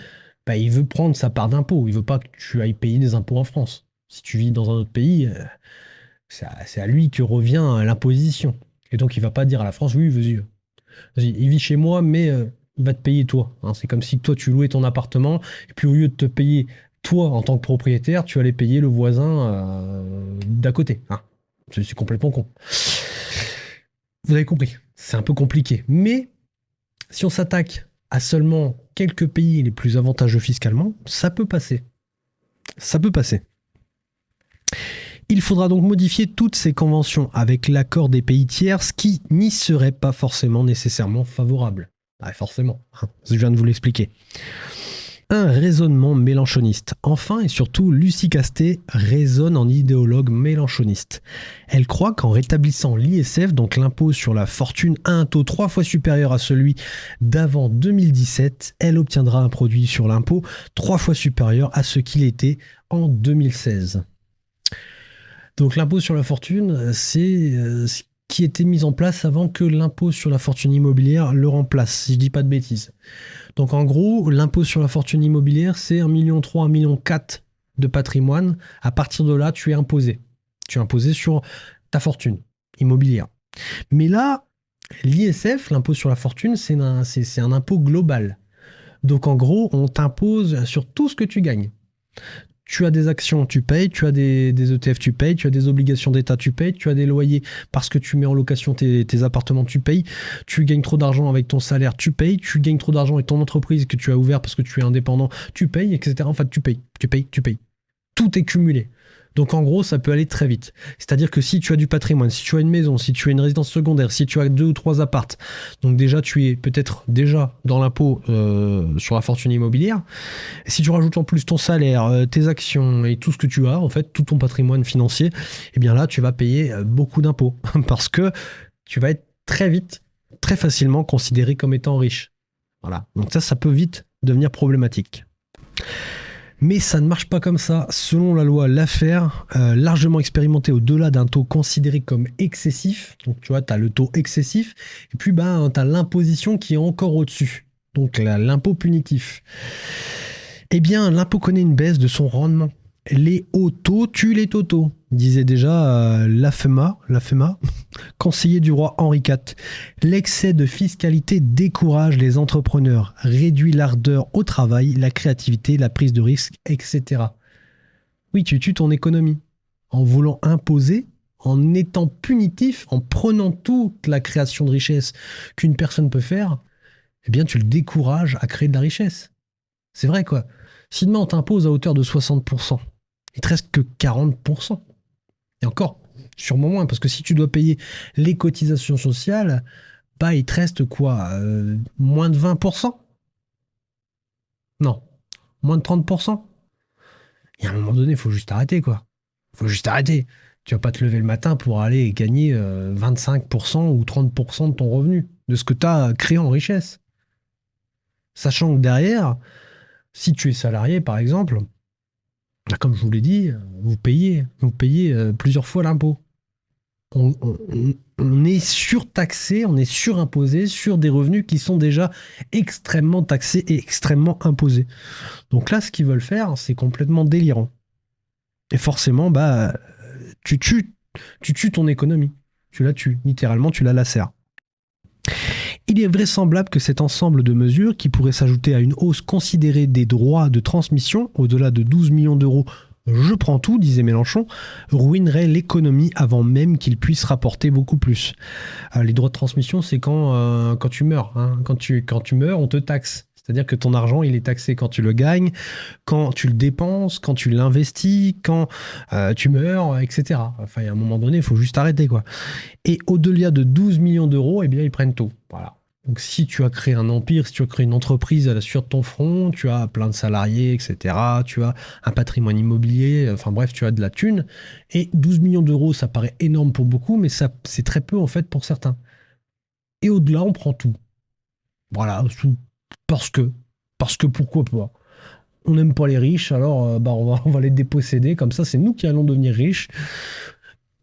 Speaker 1: bah, il veut prendre sa part d'impôt, il veut pas que tu ailles payer des impôts en France. Si tu vis dans un autre pays, c'est à lui que revient l'imposition. Et donc, il va pas dire à la France, oui, vas-y, il vit chez moi, mais il va te payer toi. Hein, c'est comme si toi, tu louais ton appartement, et puis au lieu de te payer toi, en tant que propriétaire, tu allais payer le voisin d'à côté. Hein. C'est complètement con. Vous avez compris, c'est un peu compliqué. Mais si on s'attaque à seulement quelques pays les plus avantageux fiscalement, ça peut passer. Ça peut passer. Il faudra donc modifier toutes ces conventions avec l'accord des pays tiers, ce qui n'y serait pas forcément nécessairement favorable. Ah, forcément, je viens de vous l'expliquer. Un raisonnement mélanchoniste. Enfin et surtout, Lucie Castet raisonne en idéologue mélanchoniste. Elle croit qu'en rétablissant l'ISF, donc l'impôt sur la fortune, à un taux 3 fois supérieur à celui d'avant 2017, elle obtiendra un produit sur l'impôt 3 fois supérieur à ce qu'il était en 2016. Donc l'impôt sur la fortune, c'est ce qui était mis en place avant que l'impôt sur la fortune immobilière le remplace, si je dis pas de bêtises. Donc en gros, l'impôt sur la fortune immobilière, c'est 1,3 million, 1,4 million de patrimoine. À partir de là, tu es imposé. Tu es imposé sur ta fortune immobilière. Mais là, l'ISF, l'impôt sur la fortune, c'est un impôt global. Donc en gros, on t'impose sur tout ce que tu gagnes. Tu as des actions, tu payes, tu as des ETF, tu payes, tu as des obligations d'État, tu payes, tu as des loyers parce que tu mets en location tes appartements, tu payes, tu gagnes trop d'argent avec ton salaire, tu payes, tu gagnes trop d'argent avec ton entreprise que tu as ouvert parce que tu es indépendant, tu payes, etc. En fait, tu payes. Tout est cumulé. Donc en gros, ça peut aller très vite. C'est-à-dire que si tu as du patrimoine, si tu as une maison, si tu as une résidence secondaire, si tu as 2 ou 3 appartes, donc déjà tu es peut-être déjà dans l'impôt sur la fortune immobilière. Et si tu rajoutes en plus ton salaire, tes actions et tout ce que tu as, en fait, tout ton patrimoine financier, eh bien là, tu vas payer beaucoup d'impôts parce que tu vas être très vite, très facilement considéré comme étant riche. Voilà. Donc ça peut vite devenir problématique. Mais ça ne marche pas comme ça. Selon la loi Laffer, largement expérimentée au-delà d'un taux considéré comme excessif, donc tu vois, tu as le taux excessif, et puis tu as l'imposition qui est encore au-dessus, donc l'impôt punitif. Eh bien, l'impôt connaît une baisse de son rendement. Les hauts taux tuent les totaux, disait déjà l'AFEMA, conseiller du roi Henri IV. L'excès de fiscalité décourage les entrepreneurs, réduit l'ardeur au travail, la créativité, la prise de risque, etc. Oui, tu tues ton économie. En voulant imposer, en étant punitif, en prenant toute la création de richesse qu'une personne peut faire, eh bien tu le décourages à créer de la richesse. C'est vrai quoi. Si demain on t'impose à hauteur de 60%, il te reste que 40%. Et encore, sûrement moins, parce que si tu dois payer les cotisations sociales, il te reste quoi, moins de 20%? Non, moins de 30%. Et à un moment donné, il faut juste arrêter, quoi. Il faut juste arrêter. Tu vas pas te lever le matin pour aller gagner 25% ou 30% de ton revenu, de ce que tu as créé en richesse. Sachant que derrière, si tu es salarié, par exemple, comme je vous l'ai dit, vous payez plusieurs fois l'impôt. On est surtaxé, on est surimposé sur des revenus qui sont déjà extrêmement taxés et extrêmement imposés. Donc là, ce qu'ils veulent faire, c'est complètement délirant. Et forcément, tu tues ton économie. Tu la tues, littéralement, tu la lacères. Il est vraisemblable que cet ensemble de mesures, qui pourrait s'ajouter à une hausse considérée des droits de transmission, au-delà de 12 millions d'euros, je prends tout, disait Mélenchon, ruinerait l'économie avant même qu'il puisse rapporter beaucoup plus. Les droits de transmission, c'est quand tu meurs. Hein. Quand tu meurs, on te taxe. C'est-à-dire que ton argent, il est taxé quand tu le gagnes, quand tu le dépenses, quand tu l'investis, quand tu meurs, etc. Enfin, à un moment donné, il faut juste arrêter, quoi. Et au-delà de 12 millions d'euros, eh bien, ils prennent tout. Voilà. Donc, si tu as créé un empire, si tu as créé une entreprise sur ton front, tu as plein de salariés, etc., tu as un patrimoine immobilier, enfin bref, tu as de la thune. Et 12 millions d'euros, ça paraît énorme pour beaucoup, mais ça, c'est très peu, en fait, pour certains. Et au-delà, on prend tout. Voilà, parce que pourquoi pas. On n'aime pas les riches, alors on va les déposséder, comme ça c'est nous qui allons devenir riches.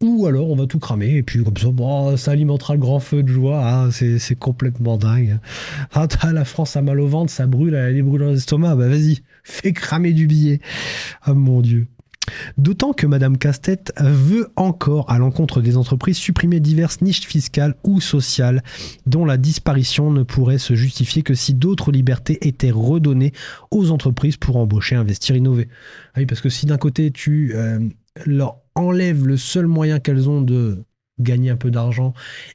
Speaker 1: Ou alors on va tout cramer, et puis comme ça, ça alimentera le grand feu de joie. Ah, c'est complètement dingue. Ah, la France a mal au ventre, ça brûle, elle a des brûlures d'estomac, vas-y, fais cramer du billet. Ah mon Dieu. D'autant que Madame Casse-Tête veut encore, à l'encontre des entreprises, supprimer diverses niches fiscales ou sociales dont la disparition ne pourrait se justifier que si d'autres libertés étaient redonnées aux entreprises pour embaucher, investir, innover. Ah oui, parce que si d'un côté tu leur enlèves le seul moyen qu'elles ont de gagner un peu d'argent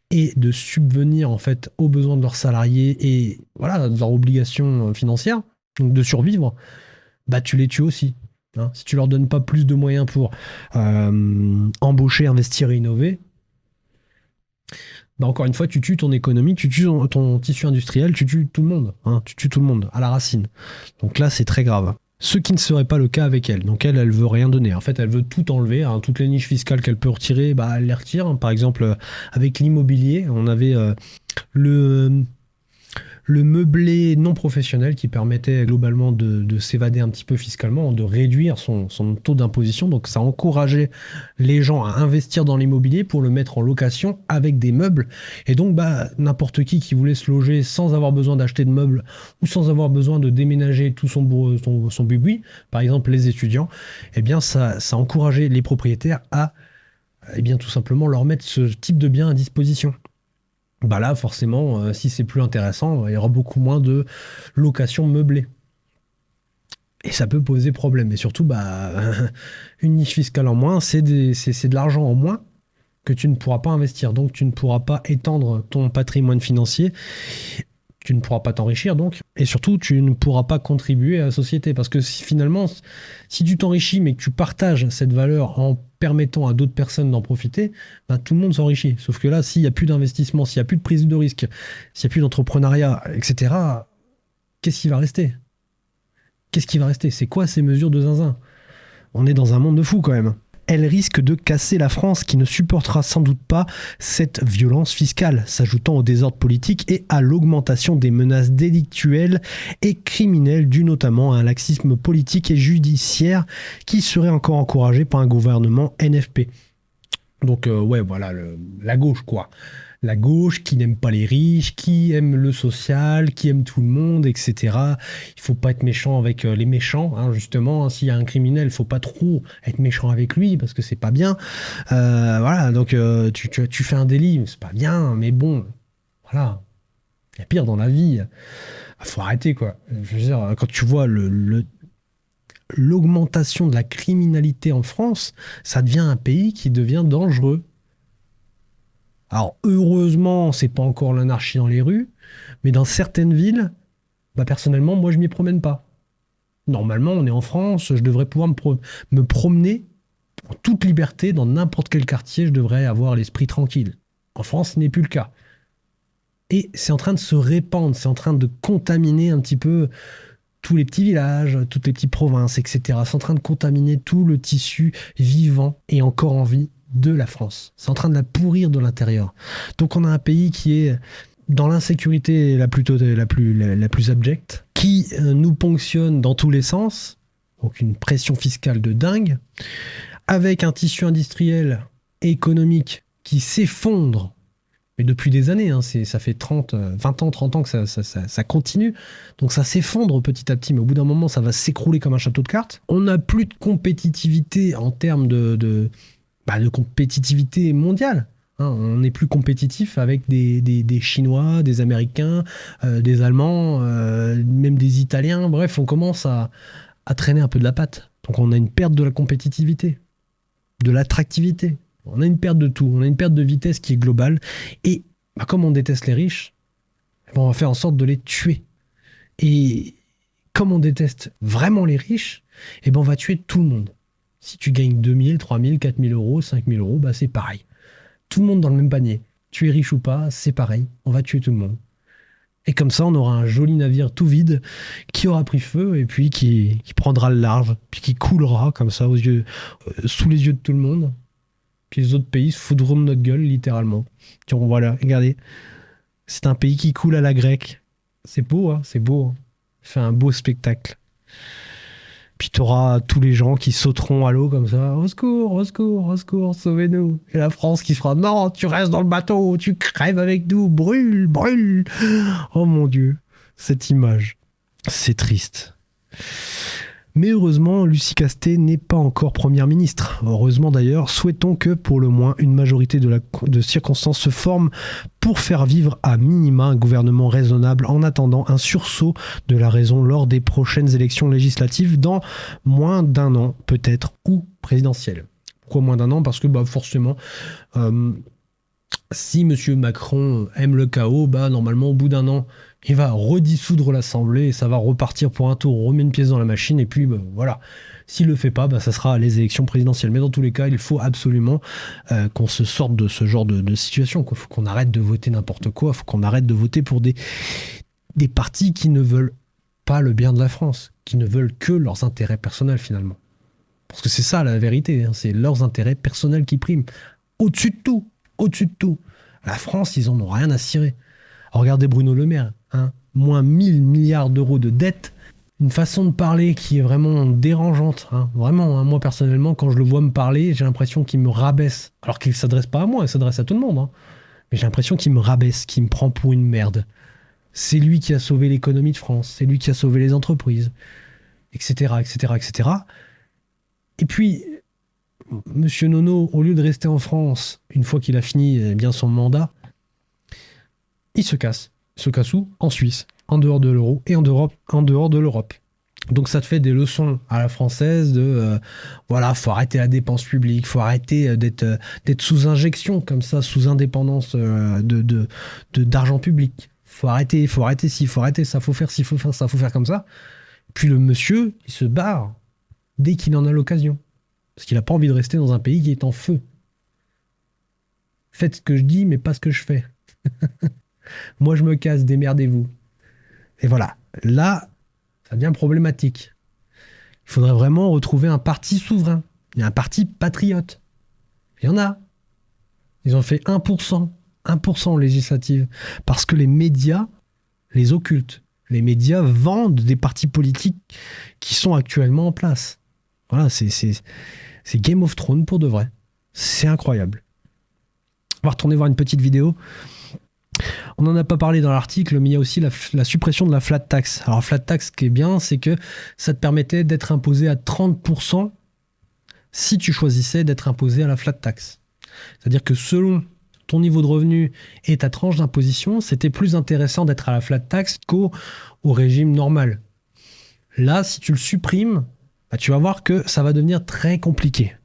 Speaker 1: et de subvenir en fait aux besoins de leurs salariés et voilà, de leurs obligations financières, donc de survivre, tu les tues aussi. Hein. Si tu leur donnes pas plus de moyens pour embaucher, investir et innover, bah encore une fois, tu tues ton économie, tu tues ton tissu industriel, tu tues tout le monde. Hein, tu tues tout le monde à la racine. Donc là, c'est très grave. Ce qui ne serait pas le cas avec elle. Donc elle veut rien donner. En fait, elle veut tout enlever. Hein. Toutes les niches fiscales qu'elle peut retirer, bah, elle les retire. Par exemple, avec l'immobilier, on avait le meublé non professionnel qui permettait globalement de s'évader un petit peu fiscalement, de réduire son taux d'imposition. Donc ça encourageait les gens à investir dans l'immobilier pour le mettre en location avec des meubles. Et donc bah, n'importe qui voulait se loger sans avoir besoin d'acheter de meubles ou sans avoir besoin de déménager tout son bubi, par exemple les étudiants, eh bien ça encourageait les propriétaires à tout simplement leur mettre ce type de biens à disposition. Bah là, forcément, si c'est plus intéressant, il y aura beaucoup moins de locations meublées. Et ça peut poser problème. Et surtout, bah, une niche fiscale en moins, c'est de l'argent en moins que tu ne pourras pas investir. Donc, tu ne pourras pas étendre ton patrimoine financier. Tu ne pourras pas t'enrichir, donc. Et surtout, tu ne pourras pas contribuer à la société. Parce que finalement, si tu t'enrichis, mais que tu partages cette valeur en permettant à d'autres personnes d'en profiter, ben, tout le monde s'enrichit. Sauf que là, s'il n'y a plus d'investissement, s'il n'y a plus de prise de risque, s'il n'y a plus d'entrepreneuriat, etc., qu'est-ce qui va rester ? Qu'est-ce qui va rester ? C'est quoi ces mesures de zinzin ? On est dans un monde de fous quand même. Elle risque de casser la France qui ne supportera sans doute pas cette violence fiscale, s'ajoutant au désordre politique et à l'augmentation des menaces délictuelles et criminelles dues notamment à un laxisme politique et judiciaire qui serait encore encouragé par un gouvernement NFP. Donc ouais, voilà, la gauche quoi. La gauche qui n'aime pas les riches, qui aime le social, qui aime tout le monde, etc. Il faut pas être méchant avec les méchants, hein, justement. Hein, s'il y a un criminel, il faut pas trop être méchant avec lui parce que c'est pas bien. Voilà, donc tu fais un délit, c'est pas bien, mais bon, voilà. Il y a pire dans la vie. Il faut arrêter, quoi. Je veux dire, quand tu vois l'augmentation de la criminalité en France, ça devient un pays qui devient dangereux. Alors, heureusement, c'est pas encore l'anarchie dans les rues, mais dans certaines villes, bah, personnellement, moi, je m'y promène pas. Normalement, on est en France, je devrais pouvoir me promener en toute liberté dans n'importe quel quartier, je devrais avoir l'esprit tranquille. En France, ce n'est plus le cas. Et c'est en train de se répandre, c'est en train de contaminer un petit peu tous les petits villages, toutes les petites provinces, etc. C'est en train de contaminer tout le tissu vivant et encore en vie de la France. C'est en train de la pourrir de l'intérieur. Donc on a un pays qui est dans l'insécurité la plus abjecte, qui nous ponctionne dans tous les sens, donc une pression fiscale de dingue, avec un tissu industriel et économique qui s'effondre, mais depuis des années, hein, ça fait 20 ans, 30 ans que ça continue, donc ça s'effondre petit à petit, mais au bout d'un moment, ça va s'écrouler comme un château de cartes. On n'a plus de compétitivité en termes de compétitivité mondiale. Hein, on n'est plus compétitif avec des Chinois, des Américains, des Allemands, même des Italiens. Bref, on commence à traîner un peu de la patte. Donc on a une perte de la compétitivité, de l'attractivité. On a une perte de tout. On a une perte de vitesse qui est globale. Et comme on déteste les riches, on va faire en sorte de les tuer. Et comme on déteste vraiment les riches, on va tuer tout le monde. Si tu gagnes 2 000, 3 000, 4 000 euros, 5 000 euros, c'est pareil. Tout le monde dans le même panier. Tu es riche ou pas, c'est pareil. On va tuer tout le monde. Et comme ça, on aura un joli navire tout vide qui aura pris feu et puis qui prendra le large, puis qui coulera comme ça sous les yeux de tout le monde. Puis les autres pays se foutront de notre gueule, littéralement. Tiens, voilà, regardez. C'est un pays qui coule à la grecque. C'est beau, hein, c'est beau. Hein. Fait un beau spectacle. Puis tu auras tous les gens qui sauteront à l'eau comme ça. Au secours, au secours, au secours, sauvez-nous. Et la France qui fera non, tu restes dans le bateau, tu crèves avec nous, brûle, brûle. Oh mon Dieu, cette image. C'est triste. Mais heureusement, Lucie Castet n'est pas encore première ministre. Heureusement d'ailleurs, souhaitons que pour le moins une majorité de circonstances se forme pour faire vivre à minima un gouvernement raisonnable en attendant un sursaut de la raison lors des prochaines élections législatives dans moins d'un an peut-être, ou présidentielles. Pourquoi moins d'un an ? Parce que forcément, si M. Macron aime le chaos, normalement au bout d'un an, Il va redissoudre l'Assemblée et ça va repartir pour un tour. On remet une pièce dans la machine et puis voilà. S'il le fait pas, ça sera les élections présidentielles. Mais dans tous les cas, il faut absolument qu'on se sorte de ce genre de situation. Il faut qu'on arrête de voter n'importe quoi. Il faut qu'on arrête de voter pour des partis qui ne veulent pas le bien de la France, qui ne veulent que leurs intérêts personnels finalement. Parce que c'est ça la vérité, hein, c'est leurs intérêts personnels qui priment. Au-dessus de tout, au-dessus de tout. La France, ils en ont rien à cirer. Regardez Bruno Le Maire, hein, moins 1000 milliards d'euros de dettes, une façon de parler qui est vraiment dérangeante. Hein, vraiment, hein, moi personnellement, quand je le vois me parler, j'ai l'impression qu'il me rabaisse. Alors qu'il ne s'adresse pas à moi, il s'adresse à tout le monde. Hein. Mais j'ai l'impression qu'il me rabaisse, qu'il me prend pour une merde. C'est lui qui a sauvé l'économie de France, c'est lui qui a sauvé les entreprises, etc., etc., etc. Et puis, Monsieur Nono, au lieu de rester en France, une fois qu'il a fini bien son mandat, il se casse. Il se casse où ? En Suisse, en dehors de l'euro et en dehors de l'Europe. Donc ça te fait des leçons à la française de voilà, faut arrêter la dépense publique, faut arrêter d'être sous injection comme ça, sous indépendance d'argent public. Faut arrêter ci, faut arrêter ça, faut faire ci, faut faire ça, faut faire comme ça. Puis le monsieur, il se barre dès qu'il en a l'occasion. Parce qu'il n'a pas envie de rester dans un pays qui est en feu. Faites ce que je dis, mais pas ce que je fais. Moi, je me casse, démerdez-vous. Et voilà. Là, ça devient problématique. Il faudrait vraiment retrouver un parti souverain. Il y a un parti patriote. Il y en a. Ils ont fait 1%. 1% en législative. Parce que les médias les occultent. Les médias vendent des partis politiques qui sont actuellement en place. Voilà, c'est Game of Thrones pour de vrai. C'est incroyable. On va retourner voir une petite vidéo. On n'en a pas parlé dans l'article, mais il y a aussi la suppression de la flat tax. Alors, flat tax, ce qui est bien, c'est que ça te permettait d'être imposé à 30% si tu choisissais d'être imposé à la flat tax. C'est-à-dire que selon ton niveau de revenu et ta tranche d'imposition, c'était plus intéressant d'être à la flat tax qu'au régime normal. Là, si tu le supprimes, tu vas voir que ça va devenir très compliqué.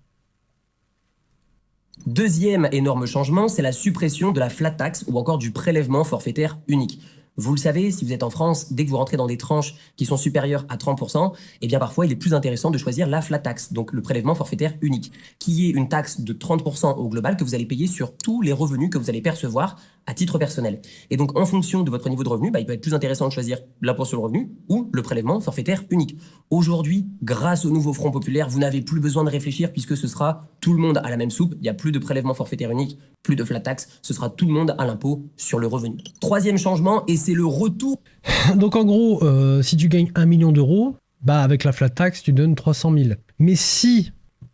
Speaker 2: Deuxième énorme changement, c'est la suppression de la flat tax ou encore du prélèvement forfaitaire unique. Vous le savez, si vous êtes en France, dès que vous rentrez dans des tranches qui sont supérieures à 30%, eh bien parfois il est plus intéressant de choisir la flat tax, donc le prélèvement forfaitaire unique, qui est une taxe de 30% au global que vous allez payer sur tous les revenus que vous allez percevoir à titre personnel. Et donc en fonction de votre niveau de revenu, il peut être plus intéressant de choisir l'impôt sur le revenu ou le prélèvement forfaitaire unique. Aujourd'hui, grâce au nouveau Front populaire, vous n'avez plus besoin de réfléchir puisque ce sera tout le monde à la même soupe. Il n'y a plus de prélèvement forfaitaire unique, plus de flat tax, ce sera tout le monde à l'impôt sur le revenu. Troisième changement, et c'est le retour.
Speaker 1: Donc en gros, si tu gagnes 1 million d'euros, avec la flat tax, tu donnes 300 000. Mais si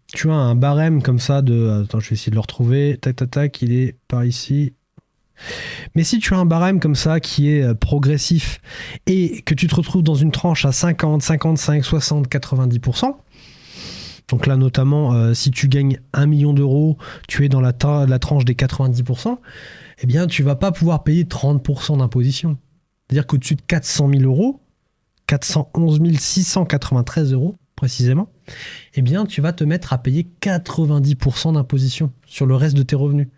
Speaker 1: tu as un barème comme ça de... Attends, je vais essayer de le retrouver. Tac, tac, tac, il est par ici. Mais si tu as un barème comme ça qui est progressif et que tu te retrouves dans une tranche à 50, 55, 60, 90%, donc là notamment si tu gagnes 1 million d'euros, tu es dans la tranche des 90%, eh bien tu vas pas pouvoir payer 30% d'imposition. C'est-à-dire qu'au-dessus de 400 000 euros, 411 693 euros précisément, eh bien tu vas te mettre à payer 90% d'imposition sur le reste de tes revenus.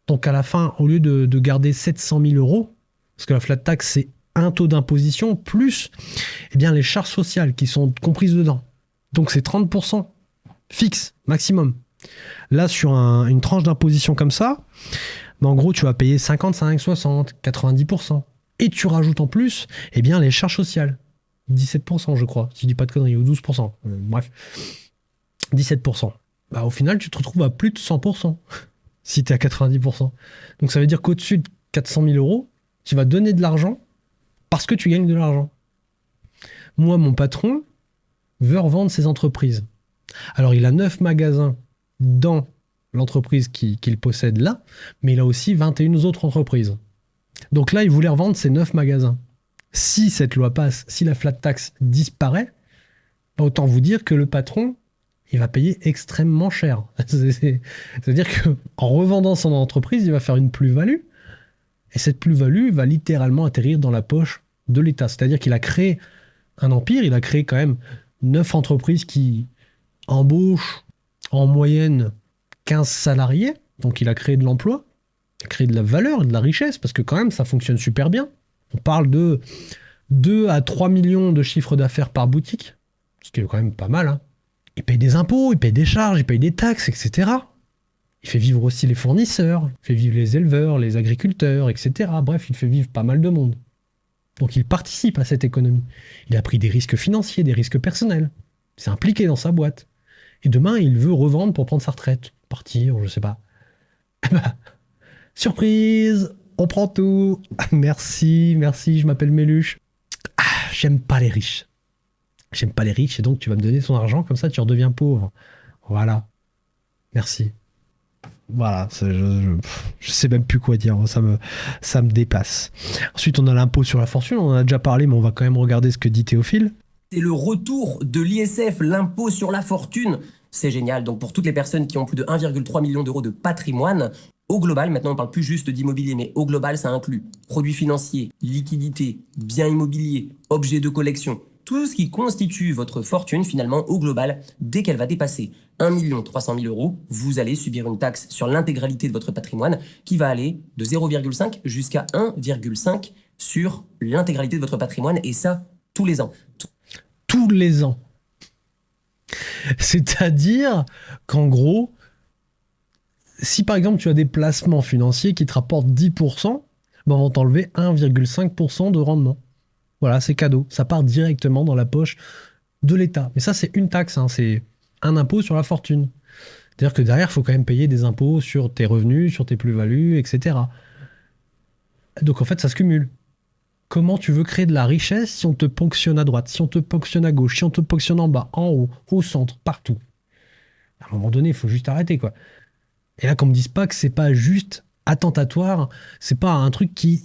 Speaker 1: Donc à la fin, au lieu de garder 700 000 euros, parce que la flat tax, c'est un taux d'imposition plus les charges sociales qui sont comprises dedans. Donc c'est 30% fixe, maximum. Là, sur une tranche d'imposition comme ça, en gros, tu vas payer 55, 60, 90%. Et tu rajoutes en plus les charges sociales. 17%, je crois, si je dis pas de conneries, ou 12%. Bref, 17%. Au final, tu te retrouves à plus de 100%. Si tu es à 90%. Donc ça veut dire qu'au-dessus de 400 000 euros, tu vas donner de l'argent parce que tu gagnes de l'argent. Moi, mon patron veut revendre ses entreprises. Alors, il a 9 magasins dans l'entreprise qu'il possède là, mais il a aussi 21 autres entreprises. Donc là, il voulait revendre ses 9 magasins. Si cette loi passe, si la flat tax disparaît, autant vous dire que le patron, il va payer extrêmement cher. C'est-à-dire qu'en revendant son entreprise, il va faire une plus-value. Et cette plus-value va littéralement atterrir dans la poche de l'État. C'est-à-dire qu'il a créé un empire, il a créé quand même 9 entreprises qui embauchent en moyenne 15 salariés. Donc il a créé de l'emploi, il a créé de la valeur, de la richesse, parce que quand même, ça fonctionne super bien. On parle de 2 à 3 millions de chiffre d'affaires par boutique, ce qui est quand même pas mal. Hein. Il paye des impôts, il paye des charges, il paye des taxes, etc. Il fait vivre aussi les fournisseurs, il fait vivre les éleveurs, les agriculteurs, etc. Bref, il fait vivre pas mal de monde. Donc il participe à cette économie. Il a pris des risques financiers, des risques personnels. Il s'est impliqué dans sa boîte. Et demain, il veut revendre pour prendre sa retraite. Partir, je sais pas. Surprise, on prend tout. Merci, je m'appelle Méluche. J'aime pas les riches. J'aime pas les riches et donc tu vas me donner ton argent, comme ça tu redeviens pauvre. Voilà. Merci. Voilà, je sais même plus quoi dire, ça me dépasse. Ensuite, on a l'impôt sur la fortune, on en a déjà parlé, mais on va quand même regarder ce que dit Théophile.
Speaker 2: C'est le retour de l'ISF, l'impôt sur la fortune. C'est génial. Donc pour toutes les personnes qui ont plus de 1,3 million d'euros de patrimoine, au global, maintenant on ne parle plus juste d'immobilier, mais au global, ça inclut produits financiers, liquidités, biens immobiliers, objets de collection. Tout ce qui constitue votre fortune, finalement, au global, dès qu'elle va dépasser 1 300 000 euros, vous allez subir une taxe sur l'intégralité de votre patrimoine qui va aller de 0,5 jusqu'à 1,5 sur l'intégralité de votre patrimoine, et ça, tous les ans.
Speaker 1: Tous les ans. C'est-à-dire qu'en gros, si par exemple tu as des placements financiers qui te rapportent 10%, ben on va t'enlever 1,5% de rendement. Voilà, c'est cadeau. Ça part directement dans la poche de l'État. Mais ça, c'est une taxe, hein, c'est un impôt sur la fortune. C'est-à-dire que derrière, il faut quand même payer des impôts sur tes revenus, sur tes plus-values, etc. Donc en fait, ça se cumule. Comment tu veux créer de la richesse si on te ponctionne à droite, si on te ponctionne à gauche, si on te ponctionne en bas, en haut, au centre, partout? À un moment donné, il faut juste arrêter, quoi. Et là, qu'on me dise pas que c'est pas juste attentatoire, c'est pas un truc qui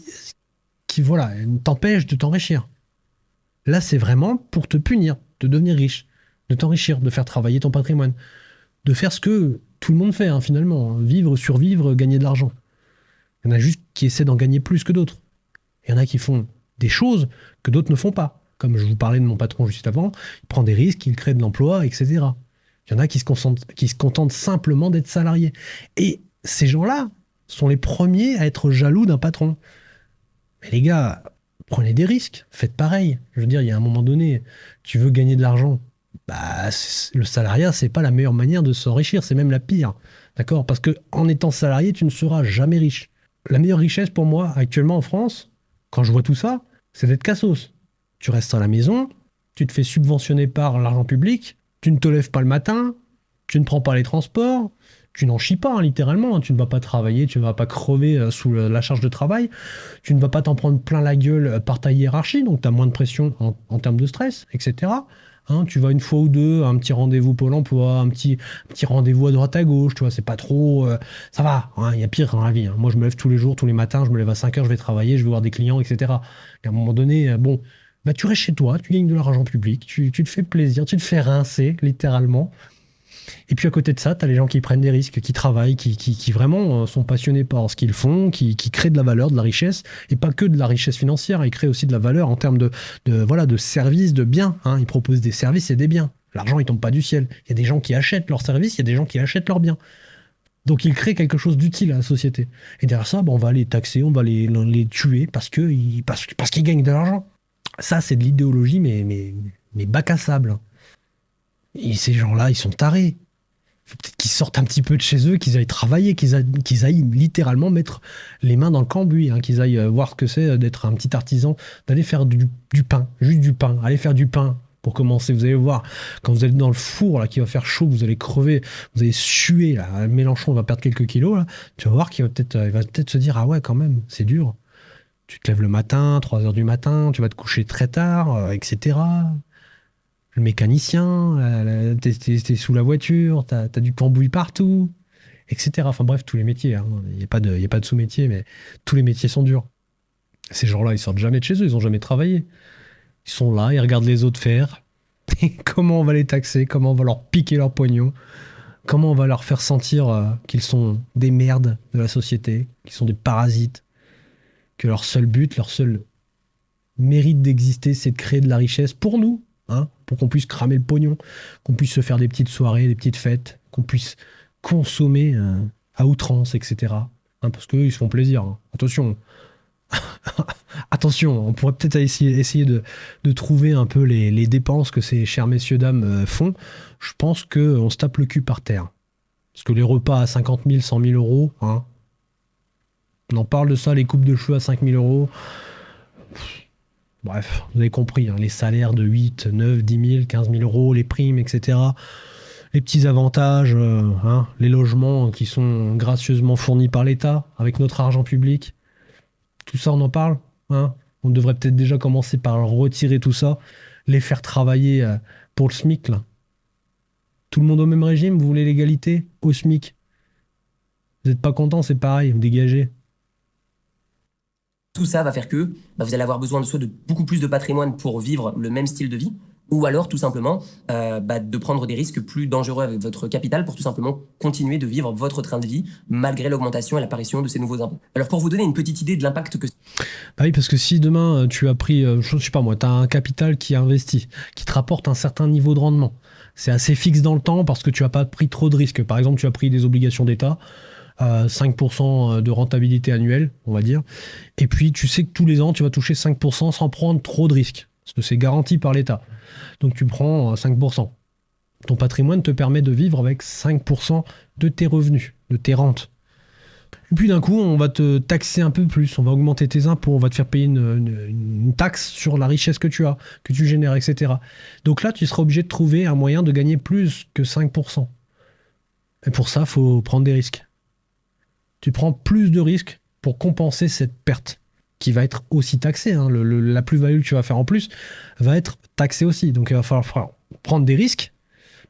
Speaker 1: voilà, t'empêche de t'enrichir. Là, c'est vraiment pour te punir, de devenir riche, de t'enrichir, de faire travailler ton patrimoine, de faire ce que tout le monde fait, hein, finalement. Vivre, survivre, gagner de l'argent. Il y en a juste qui essaient d'en gagner plus que d'autres. Il y en a qui font des choses que d'autres ne font pas. Comme je vous parlais de mon patron juste avant, il prend des risques, il crée de l'emploi, etc. Il y en a qui se contentent simplement d'être salariés. Et ces gens-là sont les premiers à être jaloux d'un patron. Mais les gars, prenez des risques, faites pareil. Je veux dire, il y a un moment donné, tu veux gagner de l'argent. Bah, le salariat, c'est pas la meilleure manière de s'enrichir, c'est même la pire. D'accord? Parce que en étant salarié, tu ne seras jamais riche. La meilleure richesse pour moi, actuellement en France, quand je vois tout ça, c'est d'être cassos. Tu restes à la maison, tu te fais subventionner par l'argent public, tu ne te lèves pas le matin, tu ne prends pas les transports, tu n'en chies pas, hein, littéralement. Hein. Tu ne vas pas travailler, tu ne vas pas crever sous la charge de travail, tu ne vas pas t'en prendre plein la gueule par ta hiérarchie, donc tu as moins de pression en termes de stress, etc. Hein, tu vas une fois ou deux, un petit rendez-vous Pôle emploi, un petit rendez-vous à droite à gauche, tu vois, c'est pas trop... ça va, il y a pire dans la vie. Hein. Moi, je me lève tous les jours, tous les matins, je me lève à 5 heures, je vais travailler, je vais voir des clients, etc. Et à un moment donné, bon, bah, tu restes chez toi, tu gagnes de l'argent public, tu te fais plaisir, tu te fais rincer, littéralement. Et puis à côté de ça, tu as les gens qui prennent des risques, qui travaillent, qui vraiment sont passionnés par ce qu'ils font, qui créent de la valeur, de la richesse, et pas que de la richesse financière, ils créent aussi de la valeur en termes de services, de biens. Hein. Ils proposent des services et des biens. L'argent, il tombe pas du ciel. Il y a des gens qui achètent leurs services, il y a des gens qui achètent leurs biens. Donc ils créent quelque chose d'utile à la société. Et derrière ça, on va les taxer, on va les tuer parce qu'ils gagnent de l'argent. Ça, c'est de l'idéologie, mais bac à sable. Et ces gens-là, ils sont tarés. Faut peut-être qu'ils sortent un petit peu de chez eux, qu'ils aillent travailler, qu'ils aillent littéralement mettre les mains dans le cambouis, hein, qu'ils aillent voir ce que c'est d'être un petit artisan, d'aller faire du pain, juste du pain, aller faire du pain pour commencer. Vous allez voir, quand vous êtes dans le four, là, qu'il va faire chaud, vous allez crever, vous allez suer, là, Mélenchon va perdre quelques kilos, là, tu vas voir qu'il va peut-être se dire, ah ouais, quand même, c'est dur. Tu te lèves le matin, 3 heures du matin, tu vas te coucher très tard, etc. Le mécanicien, t'es sous la voiture, t'as du cambouis partout, etc. Enfin bref, tous les métiers. Hein. Il n'y a pas de sous-métier, mais tous les métiers sont durs. Ces gens-là, ils sortent jamais de chez eux, ils n'ont jamais travaillé. Ils sont là, ils regardent les autres faire. Et comment on va les taxer, comment on va leur piquer leur pognon, comment on va leur faire sentir qu'ils sont des merdes de la société, qu'ils sont des parasites, que leur seul but, leur seul mérite d'exister, c'est de créer de la richesse pour nous. Hein, pour qu'on puisse cramer le pognon, qu'on puisse se faire des petites soirées, des petites fêtes, qu'on puisse consommer à outrance, etc. Hein, parce qu'eux, ils se font plaisir. Hein. Attention, Attention, on pourrait peut-être essayer de trouver un peu les dépenses que ces chers messieurs dames font. Je pense qu'on se tape le cul par terre. Parce que les repas à 50 000, 100 000 euros, hein, on en parle de ça, les coupes de cheveux à 5 000 euros. Bref, vous avez compris, hein, les salaires de 8, 9, 10 000, 15 000 euros, les primes, etc. Les petits avantages, hein, les logements qui sont gracieusement fournis par l'État avec notre argent public. Tout ça, on en parle, hein. On devrait peut-être déjà commencer par retirer tout ça, les faire travailler pour le SMIC, là. Tout le monde au même régime, vous voulez l'égalité au SMIC. Vous n'êtes pas content, c'est pareil, vous dégagez.
Speaker 2: Tout ça va faire que vous allez avoir besoin de soit de beaucoup plus de patrimoine pour vivre le même style de vie, ou alors tout simplement de prendre des risques plus dangereux avec votre capital pour tout simplement continuer de vivre votre train de vie malgré l'augmentation et l'apparition de ces nouveaux impôts. Alors pour vous donner une petite idée de l'impact que...
Speaker 1: Bah oui, parce que si demain tu as pris, je sais pas moi, tu as un capital qui investit, qui te rapporte un certain niveau de rendement, c'est assez fixe dans le temps parce que tu n'as pas pris trop de risques. Par exemple, tu as pris des obligations d'État, 5% de rentabilité annuelle, on va dire. Et puis, tu sais que tous les ans, tu vas toucher 5% sans prendre trop de risques. Parce que c'est garanti par l'État. Donc, tu prends 5%. Ton patrimoine te permet de vivre avec 5% de tes revenus, de tes rentes. Et puis, d'un coup, on va te taxer un peu plus. On va augmenter tes impôts. On va te faire payer une taxe sur la richesse que tu as, que tu génères, etc. Donc là, tu seras obligé de trouver un moyen de gagner plus que 5%. Et pour ça, il faut prendre des risques. Tu prends plus de risques pour compenser cette perte qui va être aussi taxée. Hein. La plus-value que tu vas faire en plus va être taxée aussi. Donc il va falloir prendre des risques,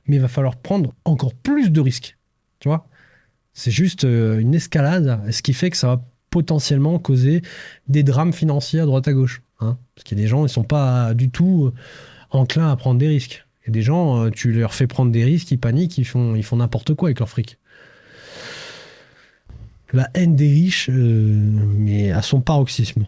Speaker 1: mais il va falloir prendre encore plus de risques. Tu vois ? C'est juste une escalade, ce qui fait que ça va potentiellement causer des drames financiers à droite à gauche. Hein. Parce qu'il y a des gens, ils ne sont pas du tout enclins à prendre des risques. Il y a des gens, tu leur fais prendre des risques, ils paniquent, ils font n'importe quoi avec leur fric. La haine des riches, mais à son paroxysme.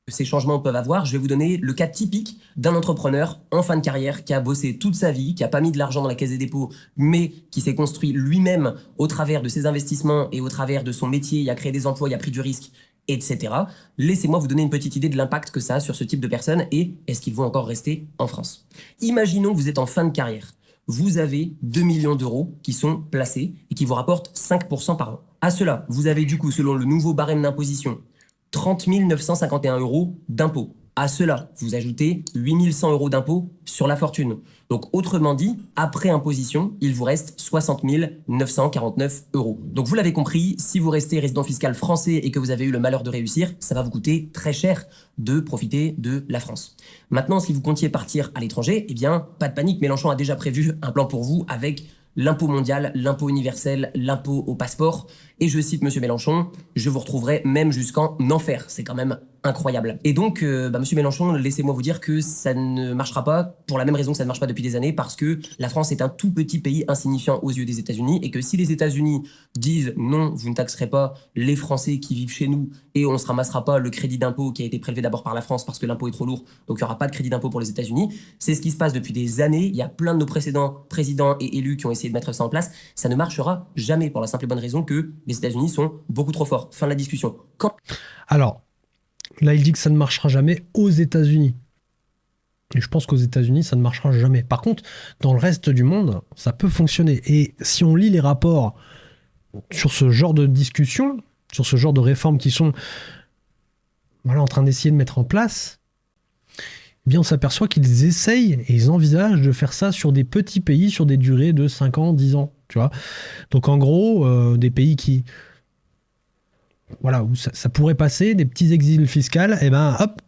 Speaker 2: Ces changements peuvent avoir, je vais vous donner le cas typique d'un entrepreneur en fin de carrière qui a bossé toute sa vie, qui n'a pas mis de l'argent dans la caisse des dépôts, mais qui s'est construit lui-même au travers de ses investissements et au travers de son métier, il a créé des emplois, il a pris du risque, etc. Laissez-moi vous donner une petite idée de l'impact que ça a sur ce type de personnes et est-ce qu'ils vont encore rester en France. Imaginons que vous êtes en fin de carrière. Vous avez 2 millions d'euros qui sont placés et qui vous rapportent 5% par an. À cela, vous avez du coup, selon le nouveau barème d'imposition, 30 951 euros d'impôts. À cela, vous ajoutez 8 100 euros d'impôts sur la fortune. Donc, autrement dit, après imposition, il vous reste 60 949 euros. Donc, vous l'avez compris, si vous restez résident fiscal français et que vous avez eu le malheur de réussir, ça va vous coûter très cher de profiter de la France. Maintenant, si vous comptiez partir à l'étranger, eh bien, pas de panique, Mélenchon a déjà prévu un plan pour vous avec l'impôt mondial, l'impôt universel, l'impôt au passeport. Et je cite Monsieur Mélenchon, je vous retrouverai même jusqu'en enfer. C'est quand même incroyable. Et donc, Monsieur Mélenchon, laissez-moi vous dire que ça ne marchera pas pour la même raison que ça ne marche pas depuis des années, parce que la France est un tout petit pays insignifiant aux yeux des États-Unis, et que si les États-Unis disent non, vous ne taxerez pas les Français qui vivent chez nous, et on ne se ramassera pas le crédit d'impôt qui a été prélevé d'abord par la France parce que l'impôt est trop lourd, donc il n'y aura pas de crédit d'impôt pour les États-Unis. C'est ce qui se passe depuis des années. Il y a plein de nos précédents présidents et élus qui ont essayé de mettre ça en place. Ça ne marchera jamais pour la simple et bonne raison que les États-Unis sont beaucoup trop forts. Fin de la discussion.
Speaker 1: Alors, là, il dit que ça ne marchera jamais aux États-Unis. Et je pense qu'aux États-Unis, ça ne marchera jamais. Par contre, dans le reste du monde, ça peut fonctionner. Et si on lit les rapports sur ce genre de discussion, sur ce genre de réformes qui sont en train d'essayer de mettre en place, eh bien on s'aperçoit qu'ils essayent et ils envisagent de faire ça sur des petits pays, sur des durées de 5 ans, 10 ans. Tu vois. Donc en gros, des pays qui... Voilà, où ça pourrait passer, des petits exils fiscaux, et ben hop,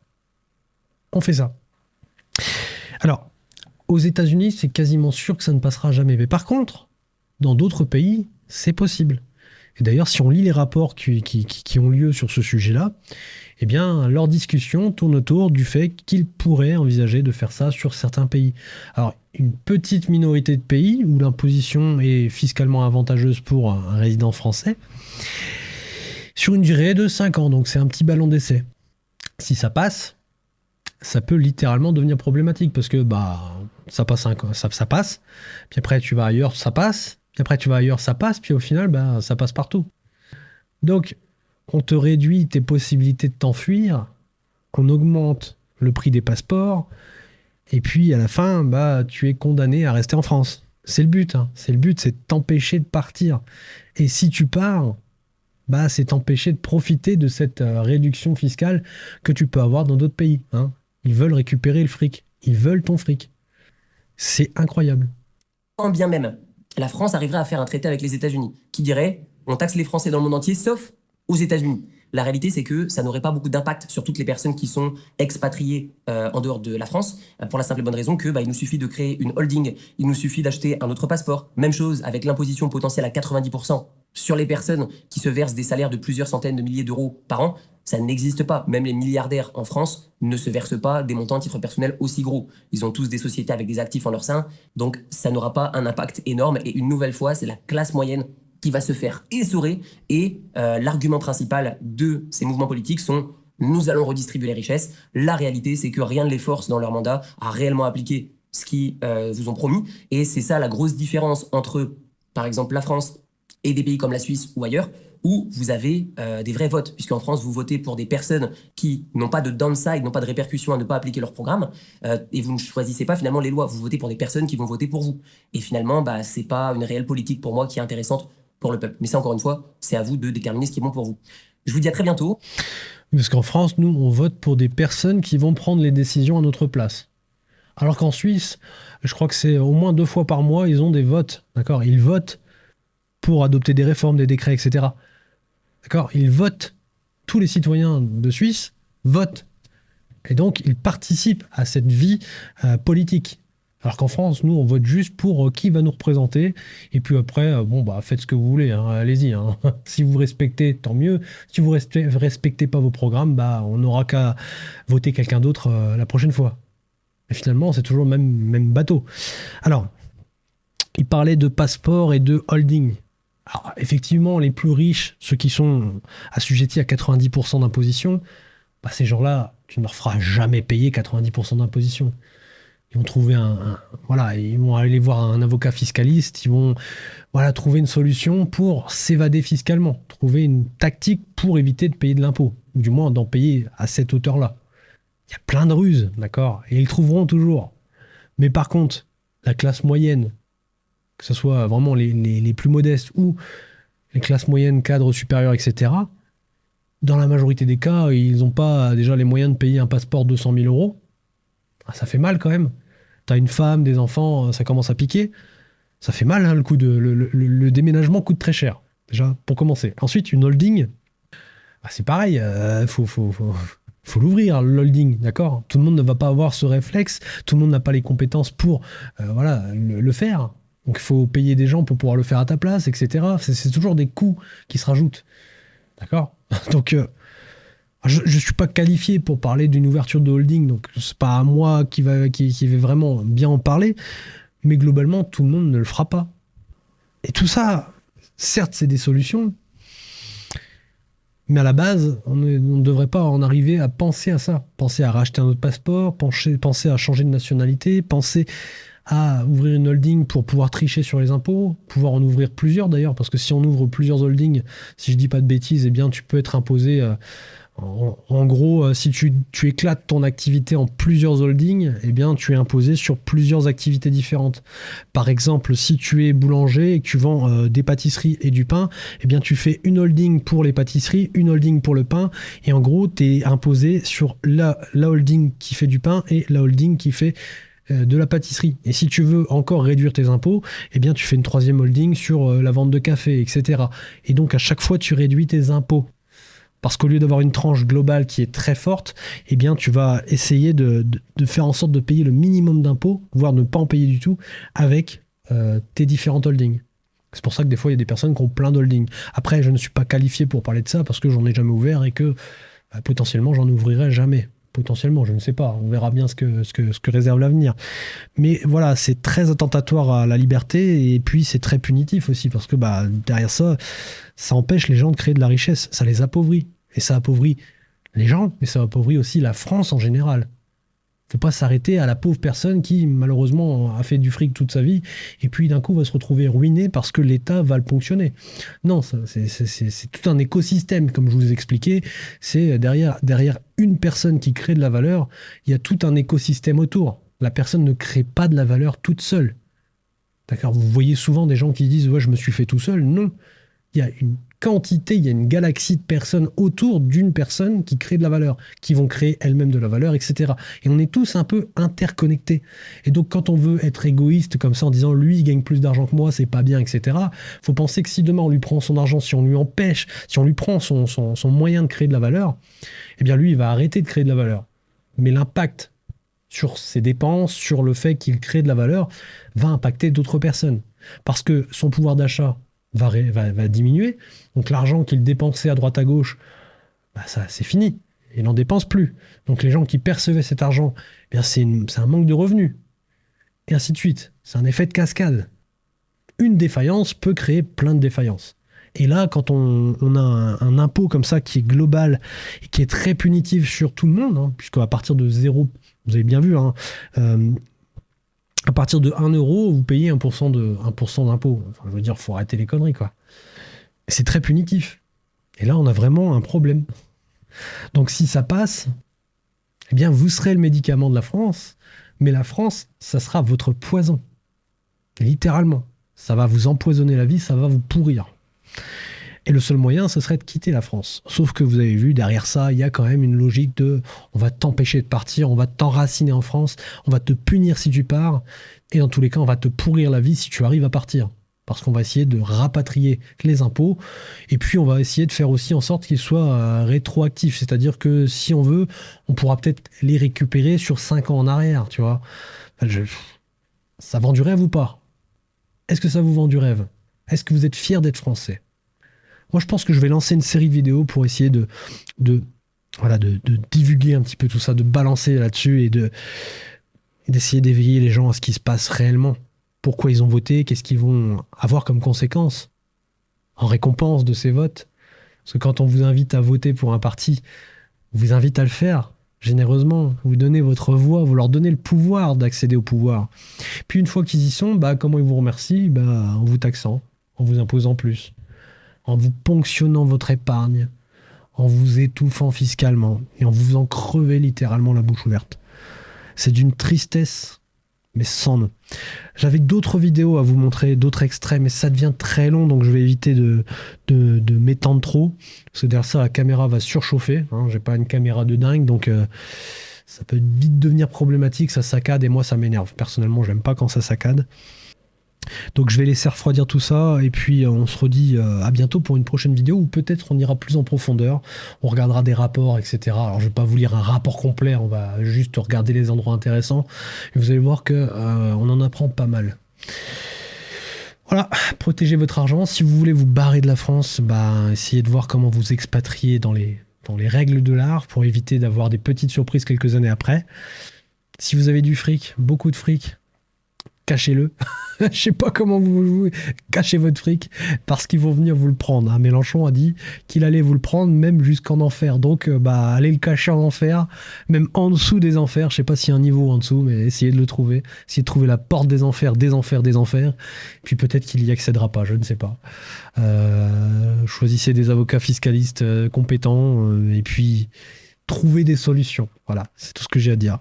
Speaker 1: on fait ça. Alors, aux États-Unis, c'est quasiment sûr que ça ne passera jamais. Mais par contre, dans d'autres pays, c'est possible. Et d'ailleurs, si on lit les rapports qui ont lieu sur ce sujet-là, eh bien, leur discussion tourne autour du fait qu'ils pourraient envisager de faire ça sur certains pays. Alors, une petite minorité de pays où l'imposition est fiscalement avantageuse pour un résident français, sur une durée de 5 ans, donc c'est un petit ballon d'essai. Si ça passe, ça peut littéralement devenir problématique, parce que ça passe, ça passe, puis après tu vas ailleurs, ça passe, puis après tu vas ailleurs, ça passe, puis au final, ça passe partout. Donc, qu'on te réduit tes possibilités de t'enfuir, qu'on augmente le prix des passeports, et puis à la fin, bah, tu es condamné à rester en France. C'est le but, hein. C'est le but, c'est de t'empêcher de partir. Et si tu pars, bah, c'est t'empêcher de profiter de cette réduction fiscale que tu peux avoir dans d'autres pays, hein. Ils veulent récupérer le fric. Ils veulent ton fric. C'est incroyable.
Speaker 2: Quand bien même la France arriverait à faire un traité avec les États-Unis qui dirait on taxe les Français dans le monde entier sauf aux États-Unis. La réalité, c'est que ça n'aurait pas beaucoup d'impact sur toutes les personnes qui sont expatriées en dehors de la France, pour la simple et bonne raison que il nous suffit de créer une holding, il nous suffit d'acheter un autre passeport. Même chose avec l'imposition potentielle à 90% sur les personnes qui se versent des salaires de plusieurs centaines de milliers d'euros par an. Ça n'existe pas. Même les milliardaires en France ne se versent pas des montants à titre personnel aussi gros. Ils ont tous des sociétés avec des actifs en leur sein, donc ça n'aura pas un impact énorme. Et une nouvelle fois, c'est la classe moyenne qui va se faire essorer. Et l'argument principal de ces mouvements politiques sont « nous allons redistribuer les richesses ». La réalité, c'est que rien ne les force dans leur mandat à réellement appliquer ce qu'ils vous ont promis. Et c'est ça la grosse différence entre, par exemple, la France et des pays comme la Suisse ou ailleurs, où vous avez des vrais votes, puisqu'en France, vous votez pour des personnes qui n'ont pas de downside, n'ont pas de répercussions à ne pas appliquer leur programme, et vous ne choisissez pas finalement les lois, vous votez pour des personnes qui vont voter pour vous. Et finalement, c'est pas une réelle politique pour moi qui est intéressante pour le peuple. Mais ça, encore une fois, c'est à vous de déterminer ce qui est bon pour vous. Je vous dis à très bientôt.
Speaker 1: Parce qu'en France, nous, on vote pour des personnes qui vont prendre les décisions à notre place. Alors qu'en Suisse, je crois que c'est au moins 2 fois par mois, ils ont des votes. D'accord ? Ils votent pour adopter des réformes, des décrets, etc. D'accord ? Ils votent. Tous les citoyens de Suisse votent. Et donc, ils participent à cette vie politique. Alors qu'en France, nous, on vote juste pour qui va nous représenter. Et puis après, faites ce que vous voulez. Hein, allez-y. Hein. Si vous respectez, tant mieux. Si vous ne respectez pas vos programmes, on n'aura qu'à voter quelqu'un d'autre la prochaine fois. Et finalement, c'est toujours le même bateau. Alors, il parlait de passeport et de holding. Alors, effectivement, les plus riches, ceux qui sont assujettis à 90% d'imposition, ces gens-là, tu ne leur feras jamais payer 90% d'imposition. Ils vont trouver ils vont aller voir un avocat fiscaliste, ils vont trouver une solution pour s'évader fiscalement, trouver une tactique pour éviter de payer de l'impôt, ou du moins d'en payer à cette hauteur-là. Il y a plein de ruses, d'accord ? Et ils trouveront toujours. Mais par contre, la classe moyenne, que ce soit vraiment les plus modestes ou les classes moyennes, cadres supérieurs, etc., dans la majorité des cas, ils n'ont pas déjà les moyens de payer un passeport 200 000 euros. Ça fait mal quand même. T'as une femme, des enfants, ça commence à piquer. Ça fait mal, hein, le déménagement coûte très cher, déjà, pour commencer. Ensuite, une holding, c'est pareil, faut l'ouvrir, le holding, d'accord ? Tout le monde ne va pas avoir ce réflexe, tout le monde n'a pas les compétences pour le faire. Donc il faut payer des gens pour pouvoir le faire à ta place, etc. C'est toujours des coûts qui se rajoutent. D'accord ? Donc, je ne suis pas qualifié pour parler d'une ouverture de holding, donc c'est pas à moi qui va vraiment bien en parler, mais globalement, tout le monde ne le fera pas. Et tout ça, certes, c'est des solutions, mais à la base, on ne devrait pas en arriver à penser à ça. Penser à racheter un autre passeport, penser à changer de nationalité, penser à ouvrir une holding pour pouvoir tricher sur les impôts, pouvoir en ouvrir plusieurs d'ailleurs, parce que si on ouvre plusieurs holdings, si je dis pas de bêtises, eh bien tu peux être imposé, en gros, si tu éclates ton activité en plusieurs holdings, eh bien tu es imposé sur plusieurs activités différentes. Par exemple, si tu es boulanger et que tu vends des pâtisseries et du pain, eh bien tu fais une holding pour les pâtisseries, une holding pour le pain, et en gros, tu es imposé sur la holding qui fait du pain et la holding qui fait de la pâtisserie. Et si tu veux encore réduire tes impôts, eh bien tu fais une 3e holding sur la vente de café, etc. Et donc à chaque fois tu réduis tes impôts. Parce qu'au lieu d'avoir une tranche globale qui est très forte, eh bien tu vas essayer de faire en sorte de payer le minimum d'impôts, voire ne pas en payer du tout, avec tes différentes holdings. C'est pour ça que des fois il y a des personnes qui ont plein d'holdings. Après, je ne suis pas qualifié pour parler de ça parce que j'en ai jamais ouvert et que potentiellement j'en ouvrirai jamais. Potentiellement, je ne sais pas. On verra bien ce que réserve l'avenir. Mais voilà, c'est très attentatoire à la liberté et puis c'est très punitif aussi parce que derrière ça empêche les gens de créer de la richesse. Ça les appauvrit. Et ça appauvrit les gens, mais ça appauvrit aussi la France en général. Faut pas s'arrêter à la pauvre personne qui, malheureusement, a fait du fric toute sa vie et puis d'un coup va se retrouver ruiné parce que l'État va le ponctionner. Non, c'est tout un écosystème, comme je vous ai expliqué. C'est derrière une personne qui crée de la valeur, il y a tout un écosystème autour. La personne ne crée pas de la valeur toute seule. D'accord ? Vous voyez souvent des gens qui disent « Ouais, je me suis fait tout seul ». Non. Il y a une quantité, il y a une galaxie de personnes autour d'une personne qui crée de la valeur, qui vont créer elles-mêmes de la valeur, etc. Et on est tous un peu interconnectés. Et donc, quand on veut être égoïste comme ça, en disant lui, il gagne plus d'argent que moi, c'est pas bien, etc., faut penser que si demain on lui prend son argent, si on lui empêche, si on lui prend son moyen de créer de la valeur, eh bien lui, il va arrêter de créer de la valeur. Mais l'impact sur ses dépenses, sur le fait qu'il crée de la valeur, va impacter d'autres personnes. Parce que son pouvoir d'achat va diminuer. Donc l'argent qu'il dépensait à droite à gauche, bah ça, c'est fini. Il n'en dépense plus. Donc les gens qui percevaient cet argent, eh bien c'est un manque de revenus. Et ainsi de suite. C'est un effet de cascade. Une défaillance peut créer plein de défaillances. Et là, quand on a un impôt comme ça qui est global et qui est très punitif sur tout le monde, hein, puisqu'à partir de 0, vous avez bien vu, hein, à partir de 1 euro, vous payez 1% d'impôt. Enfin, je veux dire, il faut arrêter les conneries, quoi. C'est très punitif. Et là, on a vraiment un problème. Donc, si ça passe, eh bien, vous serez le médicament de la France, mais la France, ça sera votre poison. Littéralement. Ça va vous empoisonner la vie, ça va vous pourrir. Et le seul moyen, ce serait de quitter la France. Sauf que vous avez vu, derrière ça, il y a quand même une logique de on va t'empêcher de partir, on va t'enraciner en France, on va te punir si tu pars, et dans tous les cas, on va te pourrir la vie si tu arrives à partir. Parce qu'on va essayer de rapatrier les impôts, et puis on va essayer de faire aussi en sorte qu'ils soient rétroactifs. C'est-à-dire que si on veut, on pourra peut-être les récupérer sur 5 ans en arrière, tu vois. Enfin, ça vend du rêve ou pas ? Est-ce que ça vous vend du rêve ? Est-ce que vous êtes fiers d'être français ? Moi, je pense que je vais lancer une série de vidéos pour essayer de divulguer un petit peu tout ça, de balancer là-dessus et d'essayer d'éveiller les gens à ce qui se passe réellement. Pourquoi ils ont voté, qu'est-ce qu'ils vont avoir comme conséquence en récompense de ces votes. Parce que quand on vous invite à voter pour un parti, on vous invite à le faire généreusement. Vous donnez votre voix, vous leur donnez le pouvoir d'accéder au pouvoir. Puis une fois qu'ils y sont, comment ils vous remercient ? En vous taxant, en vous imposant plus, en vous ponctionnant votre épargne, en vous étouffant fiscalement et en vous faisant crever littéralement la bouche ouverte. C'est d'une tristesse, mais sans nom. J'avais d'autres vidéos à vous montrer, d'autres extraits, mais ça devient très long, donc je vais éviter de m'étendre trop, parce que derrière ça, la caméra va surchauffer. Hein, j'ai pas une caméra de dingue, donc ça peut vite devenir problématique, ça saccade, et moi, ça m'énerve. Personnellement, j'aime pas quand ça saccade. Donc je vais laisser refroidir tout ça et puis on se redit à bientôt pour une prochaine vidéo où peut-être on ira plus en profondeur, on regardera des rapports, etc. Alors je vais pas vous lire un rapport complet, on va juste regarder les endroits intéressants et vous allez voir que on en apprend pas mal. Voilà, protégez votre argent. Si vous voulez vous barrer de la France, essayez de voir comment vous expatrier dans les règles de l'art pour éviter d'avoir des petites surprises quelques années après. Si vous avez du fric, beaucoup de fric, cachez-le. Je sais pas comment vous cachez votre fric parce qu'ils vont venir vous le prendre. Hein. Mélenchon a dit qu'il allait vous le prendre même jusqu'en enfer. Donc, allez le cacher en enfer, même en dessous des enfers. Je sais pas s'il y a un niveau en dessous, mais essayez de le trouver. Essayez de trouver la porte des enfers, des enfers, des enfers. Puis peut-être qu'il y accédera pas, je ne sais pas. Choisissez des avocats fiscalistes compétents et puis trouver des solutions. Voilà, c'est tout ce que j'ai à dire.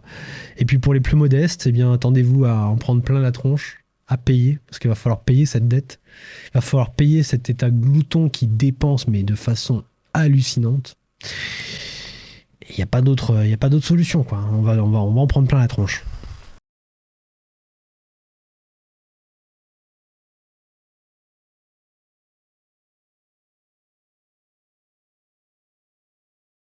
Speaker 1: Et puis pour les plus modestes, attendez-vous à en prendre plein la tronche, à payer, parce qu'il va falloir payer cette dette. Il va falloir payer cet état glouton qui dépense, mais de façon hallucinante. Il n'y a pas d'autre solution, quoi. On va en prendre plein la tronche.